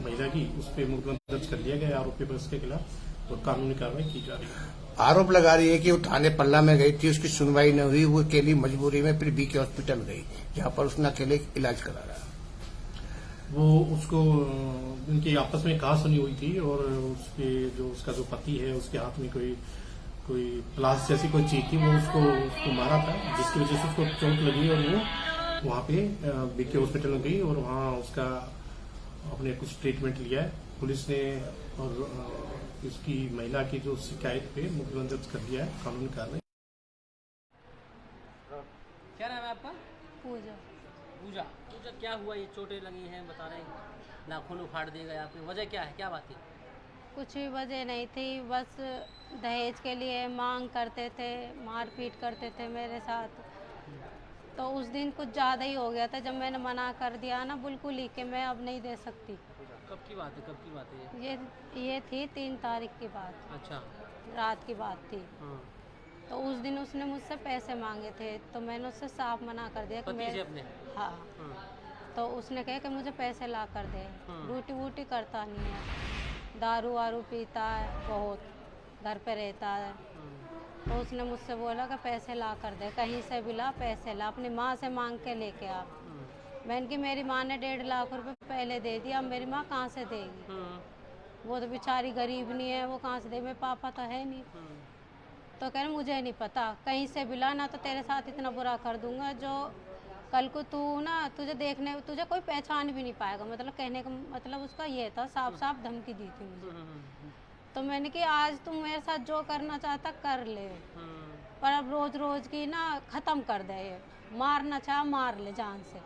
महिला की, उस पर मुकदमा दर्ज कर लिया गया आरोपी पर उसके खिलाफ, और कानूनी कार्रवाई की जा रही है। आरोप लगा रही है कि वो थाने पल्ला में गई थी, उसकी सुनवाई न हुई, वो अकेली मजबूरी में फिर बीके हॉस्पिटल गई, जहां पर उसने अकेले इलाज करा रहा। वो उसको उनकी आपस में कहा सुनी हुई थी, और उसका जो पति है, उसके हाथ में कोई प्लास जैसी कोई चीज थी, वो उसको मारा था, जिसकी वजह से उसको चोट लगी, और वो वहां पे बीके हॉस्पिटल में गई, और वहां उसका अपने कुछ ट्रीटमेंट लिया है पुलिस ने, और इसकी महिला की जो शिकायत पे मुकदमा दर्ज कर दिया है, कानूनी कार्रवाई। क्या नाम है आपका? पूजा। पूजा क्या हुआ ये चोटें लगी हैं बता रहे हैं, नाखून उखाड़ दिए गए आपके, वजह क्या है, क्या बात है? कुछ भी वजह नहीं थी, बस दहेज के लिए मांग करते थे, मारपीट करते थे मेरे साथ। तो उस दिन कुछ ज़्यादा ही हो गया था, जब मैंने मना कर दिया ना बिल्कुल ही कि मैं अब नहीं दे सकती। कब की बात है ये थी 3 तारीख की बात, अच्छा रात की बात थी। हाँ। तो उस दिन उसने मुझसे पैसे मांगे थे, तो मैंने उससे साफ मना कर दिया कि पति से अपने? हाँ। हाँ। तो उसने कहा कि मुझे पैसे ला कर दे। हाँ। ड्यूटी वूटी करता नहीं है, दारू वारू पीता है बहुत, घर पे रहता है। तो उसने मुझसे बोला कि पैसे ला कर दे, कहीं से भी ला, पैसे ला, अपनी माँ से मांग के लेके आ। मैंने कि मेरी माँ ने 1.5 लाख रुपए पहले दे दिया, अब मेरी माँ कहाँ से देगी? वो तो बेचारी गरीब नहीं है, वो कहाँ से दे, मेरे पापा तो है नहीं। तो कह रहे मुझे नहीं पता, कहीं से भी ला, ना तो तेरे साथ इतना बुरा कर दूंगा जो कल को तू ना तुझे कोई पहचान भी नहीं पाएगा। मतलब कहने का मतलब उसका ये था, साफ साफ धमकी दी थी मुझे। तो मैंने कि आज तुम मेरे साथ जो करना चाहता कर ले, पर अब रोज रोज की ना ख़त्म कर दे, मारना चाह मार ले जान से।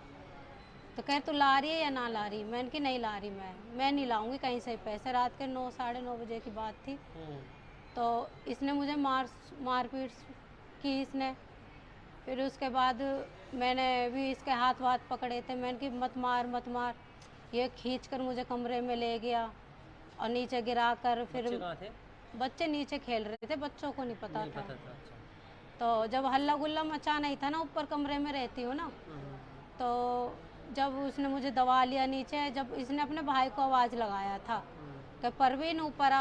तो कह तू ला रही है या ना ला रही? मैंने कि नहीं ला रही, मैं नहीं लाऊंगी कहीं से पैसे। रात के 9 साढ़े 9 बजे की बात थी। तो इसने मुझे मारपीट की इसने। फिर उसके बाद मैंने भी इसके हाथ वाथ पकड़े थे, मैंने कि मत मार। ये खींच कर मुझे कमरे में ले गया और नीचे गिरा कर, फिर बच्चे नीचे खेल रहे थे, बच्चों को नहीं पता था। तो जब हल्ला गुल्ला मचा नहीं था ना, ऊपर कमरे में रहती हूँ ना, तो जब उसने मुझे दबा लिया नीचे, जब इसने अपने भाई को आवाज़ लगाया था कि परवीन ऊपर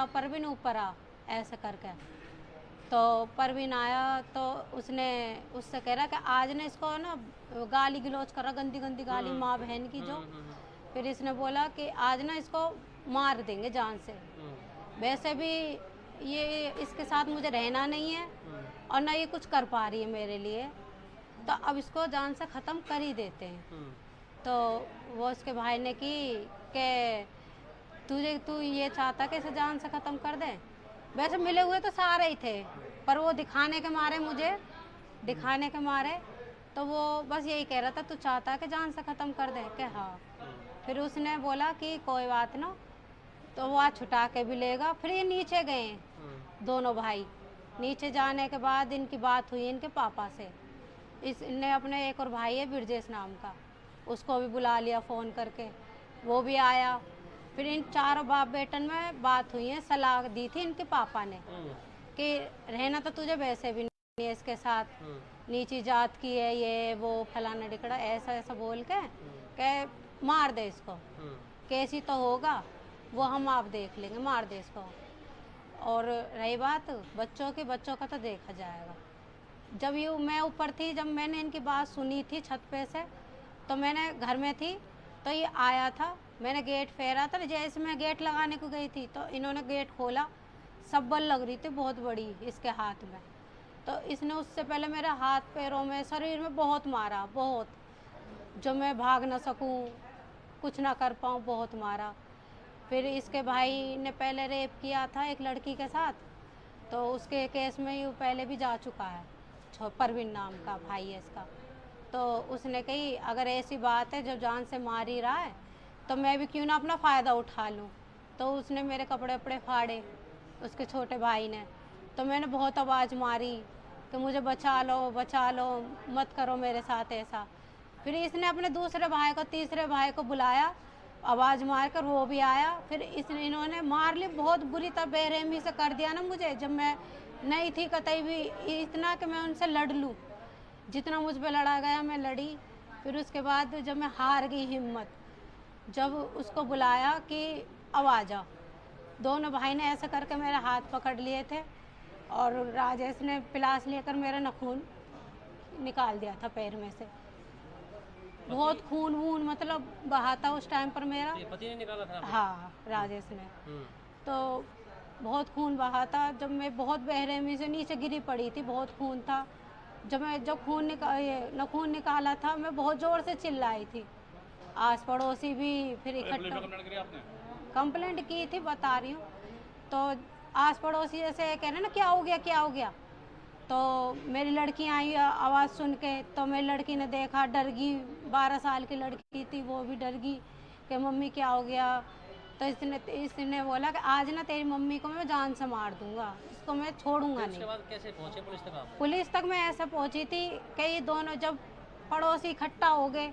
आ, ऐसे करके। तो परवीन आया, तो उसने उससे कह रहा कि आज ना इसको ना गाली गलौज कर रहा, गंदी गंदी गाली, माँ बहन की जो। फिर इसने बोला कि आज ना इसको मार देंगे जान से। वैसे भी ये इसके साथ मुझे रहना नहीं है और ना ये कुछ कर पा रही है मेरे लिए, तो अब इसको जान से ख़त्म कर ही देते हैं। तो वो उसके भाई ने की कि तू ये चाहता कि इसे जान से ख़त्म कर दे? वैसे मिले हुए तो सारे ही थे, पर वो दिखाने के मारे तो वो बस यही कह रहा था, तू चाहता कि जान से ख़त्म कर दे कि हाँ। फिर उसने बोला कि कोई बात ना, तो वो आज छुटा के भी लेगा। फिर ये नीचे गए दोनों भाई। नीचे जाने के बाद इनकी बात हुई इनके पापा से। इसने अपने एक और भाई है ब्रजेश नाम का, उसको भी बुला लिया फ़ोन करके, वो भी आया। फिर इन चारों बाप बेटन में बात हुई है, सलाह दी थी इनके पापा ने कि रहना तो तुझे वैसे भी नहीं है इसके साथ, नीची जात की है ये वो फलाना ढिकड़ा, ऐसा बोल के मार दे इसको, कैसी तो होगा वो हम आप देख लेंगे, मार दे इसको। और रही बात बच्चों का तो देखा जाएगा। जब ये मैं ऊपर थी, जब मैंने इनकी बात सुनी थी छत पे से, तो मैंने घर में थी, तो ये आया था, मैंने गेट फेरा था, जैसे मैं गेट लगाने को गई थी तो इन्होंने गेट खोला, सब्बल लग रही थी बहुत बड़ी इसके हाथ में। तो इसने उससे पहले मेरे हाथ पैरों में शरीर में बहुत मारा, बहुत। जो मैं भाग ना सकूं, कुछ ना कर पाऊं, बहुत मारा। फिर इसके भाई ने पहले रेप किया था एक लड़की के साथ, तो उसके केस में ये पहले भी जा चुका है। परवीन नाम का भाई है इसका। तो उसने कही अगर ऐसी बात है, जब जान से मार ही रहा है तो मैं भी क्यों ना अपना फ़ायदा उठा लूँ। तो उसने मेरे कपड़े वपड़े फाड़े, उसके छोटे भाई ने। तो मैंने बहुत आवाज़ मारी कि मुझे बचा लो, मत करो मेरे साथ ऐसा। फिर इसने अपने दूसरे भाई को, तीसरे भाई को बुलाया, आवाज़ मार कर वो भी आया। फिर इन्होंने मार ली, बहुत बुरी तरह बेरहमी से कर दिया ना मुझे, जब मैं नहीं थी कतई भी, इतना कि मैं उनसे लड़ लूँ। जितना मुझ पे लड़ा गया मैं लड़ी। फिर उसके बाद जब मैं हार गई हिम्मत, जब उसको बुलाया कि अब आ जा, दोनों भाई ने ऐसा करके मेरे हाथ पकड़ लिए थे और राजेश ने प्लास लेकर मेरा नाखून निकाल दिया था पैर में से। बहुत खून वून मतलब बहा था उस टाइम पर मेरा। ये पति ने निकाला था? हाँ, राजेश ने। तो बहुत खून बहा था। जब मैं बहुत बेरहमी से नीचे गिरी पड़ी थी, बहुत खून था। जब नाखून निकाला था, मैं बहुत ज़ोर से चिल्लाई थी। आस पड़ोसी भी फिर इकट्ठा कंप्लेंट की थी, बता रही हूँ। तो आस पड़ोसी ऐसे कह रहे ना क्या हो गया। तो मेरी लड़की आई आवाज़ सुन के, तो मेरी लड़की ने देखा, डर गई। 12 साल की लड़की थी, वो भी डर गई कि मम्मी क्या हो गया। तो इसने बोला कि आज ना तेरी मम्मी को मैं जान से मार दूंगा, इसको मैं छोड़ूंगा नहीं। उसके बाद कैसे पहुंचे पुलिस तक आप? पुलिस तक मैं ऐसे पहुंची थी कि ये दोनों, जब पड़ोसी इकट्ठा हो गए,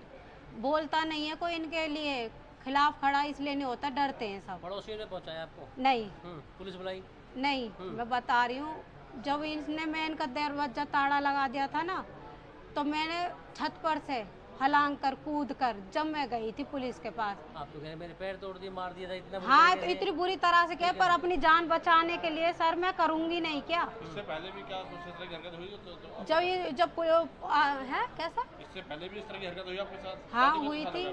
बोलता नहीं है कोई इनके लिए खिलाफ खड़ा, इसलिए नहीं होता, डरते हैं सब। पड़ोसियों ने पहुंचाया आपको? नहीं। पुलिस बुलाई? नहीं, मैं बता रही हूँ, जब इसने मैं इनका दरवाजा ताला लगा दिया था ना, तो मैंने छत पर से हलांग कर कूद कर जब मैं गई थी पुलिस के पास। आप तो कह रहे मेरे पैर तोड़ दिए, मार दिया था, इतना हाँ, तो इतनी बुरी तरह से किया, पर अपनी जान बचाने के लिए सर मैं करूंगी नहीं क्या। इससे पहले भी क्या कुछ इस तरह की हरकत हुई है कैसा? इससे पहले भी इस तरह की हरकत हुई आपके साथ? हाँ, हुई थी।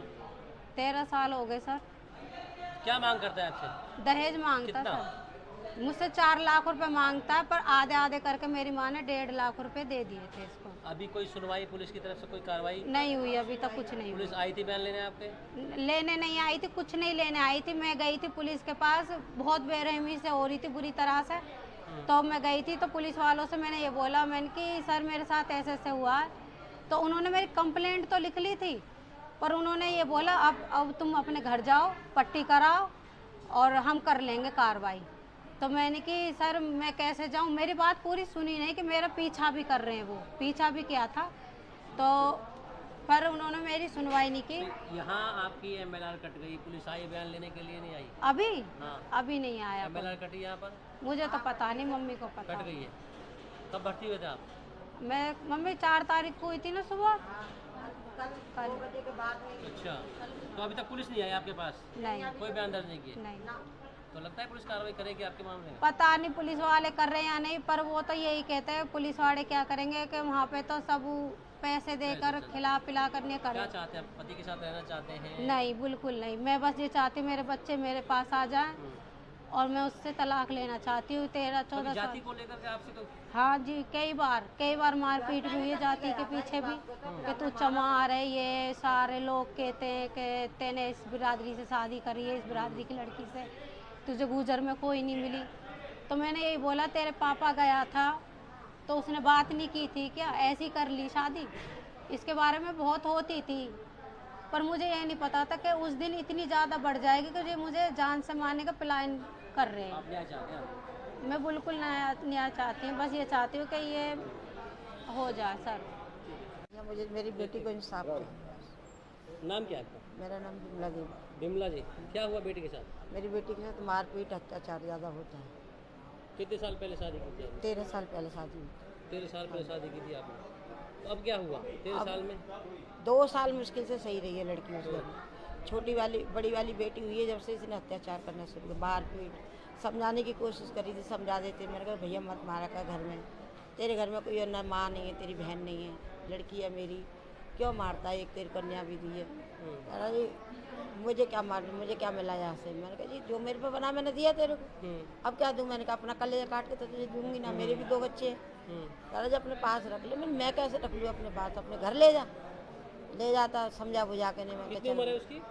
13 साल हो गए सर। क्या मांग करता है आपसे? दहेज मांगता सर, मुझसे 4 लाख रुपए मांगता है, पर आधे आधे करके मेरी माँ ने 1.5 लाख रुपए दे दिए थे इसको। अभी कोई सुनवाई पुलिस की तरफ से, कोई कार्रवाई नहीं हुई अभी तक, कुछ नहीं हुई। पुलिस आई थी बयान लेने आपके? लेने नहीं आई थी, कुछ नहीं लेने आई थी। मैं गई थी पुलिस के पास, बहुत बेरहमी से हो रही थी बुरी तरह से। तो मैं गई थी, तो पुलिस वालों से मैंने ये बोला, मैंने कि सर मेरे साथ ऐसे ऐसे हुआ है। तो उन्होंने मेरी कंप्लेंट तो लिख ली थी, पर उन्होंने ये बोला अब तुम अपने घर जाओ, पट्टी कराओ और हम कर लेंगे कार्रवाई। तो मैंने कि सर मैं कैसे जाऊं, मेरी बात पूरी सुनी नहीं कि मेरा पीछा भी कर रहे हैं, वो पीछा भी किया था। तो पर उन्होंने मेरी सुनवाई नहीं की। यहाँ आपकी MLR कट गई, पुलिस आई बयान लेने के लिए नहीं आई? अभी? हाँ। अभी नहीं आया। MLR कटी यहाँ पर? मुझे तो पता नहीं, मम्मी को पता। कट गई है। कब भर्ती हुए थे आप? मम्मी 4 तारीख को हुई थी ना सुबह। कल। अच्छा, तो अभी तक पुलिस नहीं आई आपके पास? नहीं। कोई बयान दर्ज नहीं किया? नहीं। तो लगता है पुलिस कार्रवाई करेगी आपके मामले में? पता नहीं पुलिस वाले कर रहे हैं या नहीं, पर वो तो यही कहते हैं पुलिस वाले क्या करेंगे कि वहाँ पे तो सब पैसे देकर खिला पिला कर नहीं क्या करें। चाहते हैं आप? पति के साथ रहना चाहते हैं? नहीं, बिल्कुल नहीं। मैं बस ये चाहती हूँ मेरे बच्चे मेरे पास आ जाएं और मैं उससे तलाक लेना चाहती हूँ। 13-14 साल। जाति को लेकर के आपसे तो हाँ जी, कई बार मारपीट भी हुई है जाति के पीछे भी, कि तू चमार है, ये सारे लोग कहते हैं कि तेने इस बिरादरी से शादी करी है, इस बिरादरी की लड़की से, तुझे गुजर में कोई नहीं मिली। तो मैंने यही बोला, तेरे पापा गया था तो उसने बात नहीं की थी क्या, ऐसी कर ली शादी? इसके बारे में बहुत होती थी, पर मुझे ये नहीं पता था कि उस दिन इतनी ज़्यादा बढ़ जाएगी कि मुझे जान से मारने का प्लान कर रहे हैं। आप न्याय चाहते हैं? मैं बिल्कुल न्याय चाहती हूँ, बस ये चाहती हूँ कि ये हो जाए सर। मुझे मेरी बेटी को इंसाफ चाहिए। नाम क्या है आपका? मेरा नाम बिमला देवी। बिमला जी, क्या हुआ बेटी के साथ? मेरी बेटी के साथ मारपीट अत्याचार ज़्यादा होता है। कितने साल पहले शादी की थी आपने? 13 साल पहले शादी हुई। 13 साल पहले शादी की थी आपने, तो अब क्या हुआ 13 साल में? 2 साल मुश्किल से सही रही है लड़की उस घर में। बड़ी वाली बेटी हुई है जब से इसने अत्याचार करना शुरू किया, मारपीट। समझाने की कोशिश करी थी, समझा देते, मैंने कहा भैया मत मारा कर, घर में तेरे घर में कोई ना माँ नहीं है, तेरी बहन नहीं है, लड़की है मेरी, क्यों मारता है, एक तेरी कन्या भी दी है। अरे मुझे क्या मुझे क्या मिला यहाँ से? मैंने कहा जी जो मेरे पे बना मैंने दिया तेरे को, अब क्या दूँ? मैंने कहा अपना कलेजा काट के तो तुझे दूंगी ना, मेरे भी 2 बच्चे हैं। कहा अपने पास रख ले। मैं कैसे रख लूँ अपने पास, अपने घर ले जा। ले जाता समझा बुझा के नहीं। मैं कितनी उम्र है उसकी?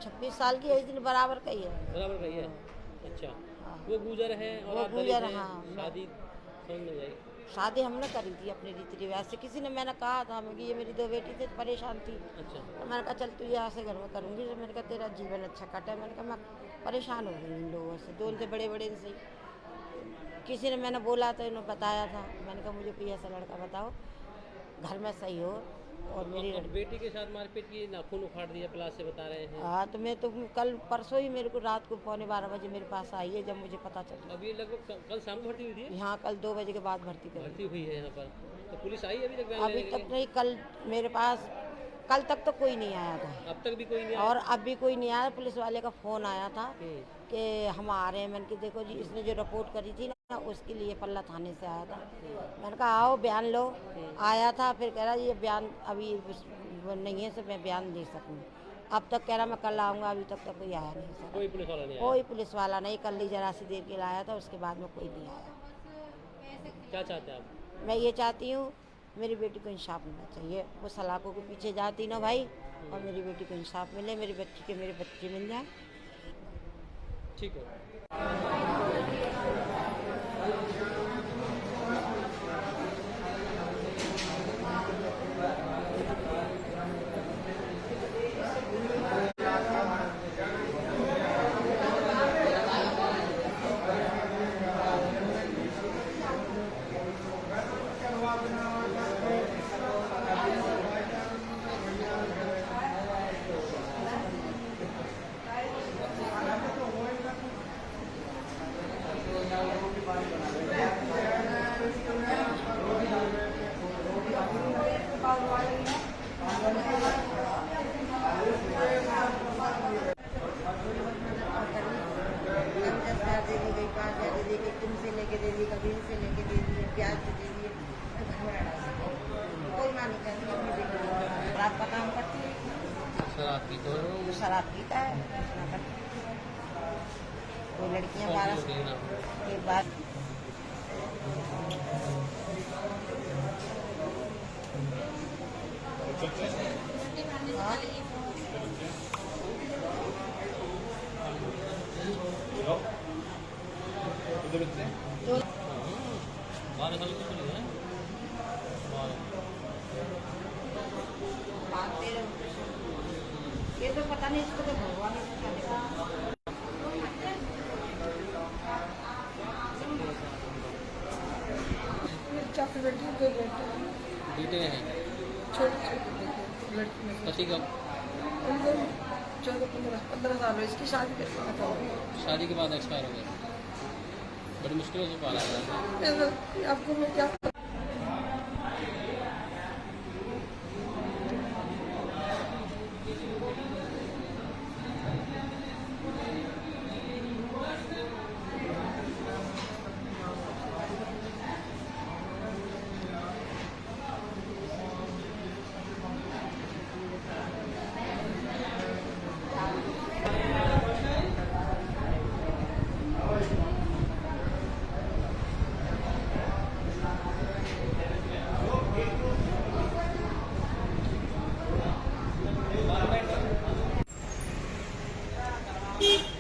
26 साल की है, इतनी बराबर का ही है। बराबर का ही है। अच्छा, हाँ। वो गुजर है और वो आप दलित गुजर, हैं, हाँ। शादी समझ में आई? शादी हमने करी थी अपने रीति रिवाज से। किसी ने, मैंने कहा था मैं कि ये मेरी 2 बेटी थी, परेशान थी। अच्छा, तो मैंने कहा चल तू यहाँ से घर में करूँगी। तो मैंने कहा तेरा जीवन अच्छा कटा। मैंने कहा मैं परेशान हो गई इन लोगों से, 2 से बड़े से। किसी ने, मैंने बोला तो इन्होंने बताया था। मैंने कहा मुझे कोई ऐसा लड़का बताओ घर में सही हो। और मेरी अब बेटी के साथ मारपीट की, नाखून उखाड़ दिया प्लास से बता रहे हैं। हाँ, तो मैं तो कल परसों ही मेरे को रात को 11:15 बजे मेरे पास आई है, जब मुझे पता चला। अभी लगभग कल शाम को भर्ती हुई थी? यहाँ कल 2 बजे के बाद भर्ती कर भर्ती हुई है यहाँ पर। तो पुलिस आई अभी तक बयान अभी लेने के तक नहीं। कल मेरे पास, कल तक तो कोई नहीं आया था। लिए? अब तक भी कोई नहीं आया? और अब भी कोई नहीं आया। पुलिस वाले का फ़ोन आया था हम्म, कि हम आ रहे हैं। मैंने कहा देखो जी, इसने जो रिपोर्ट करी थी ना, उसके लिए पल्ला थाने से आया था। मैंने कहा आओ बयान लो। आया था, फिर कह रहा ये बयान अभी नहीं है, से मैं बयान दे सकूँ। अब तक कह रहा मैं कल आऊँगा, अभी तक तो कोई आया नहीं सर। कोई पुलिस वाला नहीं आया? कोई पुलिस वाला नहीं। कल ही जरा सी देर के लिए आया था, उसके बाद में कोई नहीं आया। क्या चाहते हैं आप? मैं ये चाहती हूँ मेरी बेटी को इंसाफ मिलना चाहिए। वो सलाखों के पीछे जाती ना भाई, और मेरी बेटी को इंसाफ मिले, मेरी बच्ची के मेरे बच्चे मिल जाए। ठीक है। तुमसे लेके दे दी, कभी इनसे लेके दे दिए, ब्याज से दे दिए। घर में लड़ा कोई माँ नहीं करती अपनी बेटी को। शराब का काम करती है। शराब पी तो शराब पीता है, इतना करती है। कोई लड़कियाँ 12 के बाद तो 12 साल की छोरी है। मानते रहो। ये तो पता नहीं, इसको तो भगवान ने पता नहीं। चार बेटी 2 बेटे बेटे हैं? छोटे लड़की में पति का उनको 14-15 साल हो। इसकी शादी कैसे खत्म हो? शादी के बाद एक्सपायर हो गए। बड़ी मुश्किलों से पाला था। आपको मैं क्या Thank you.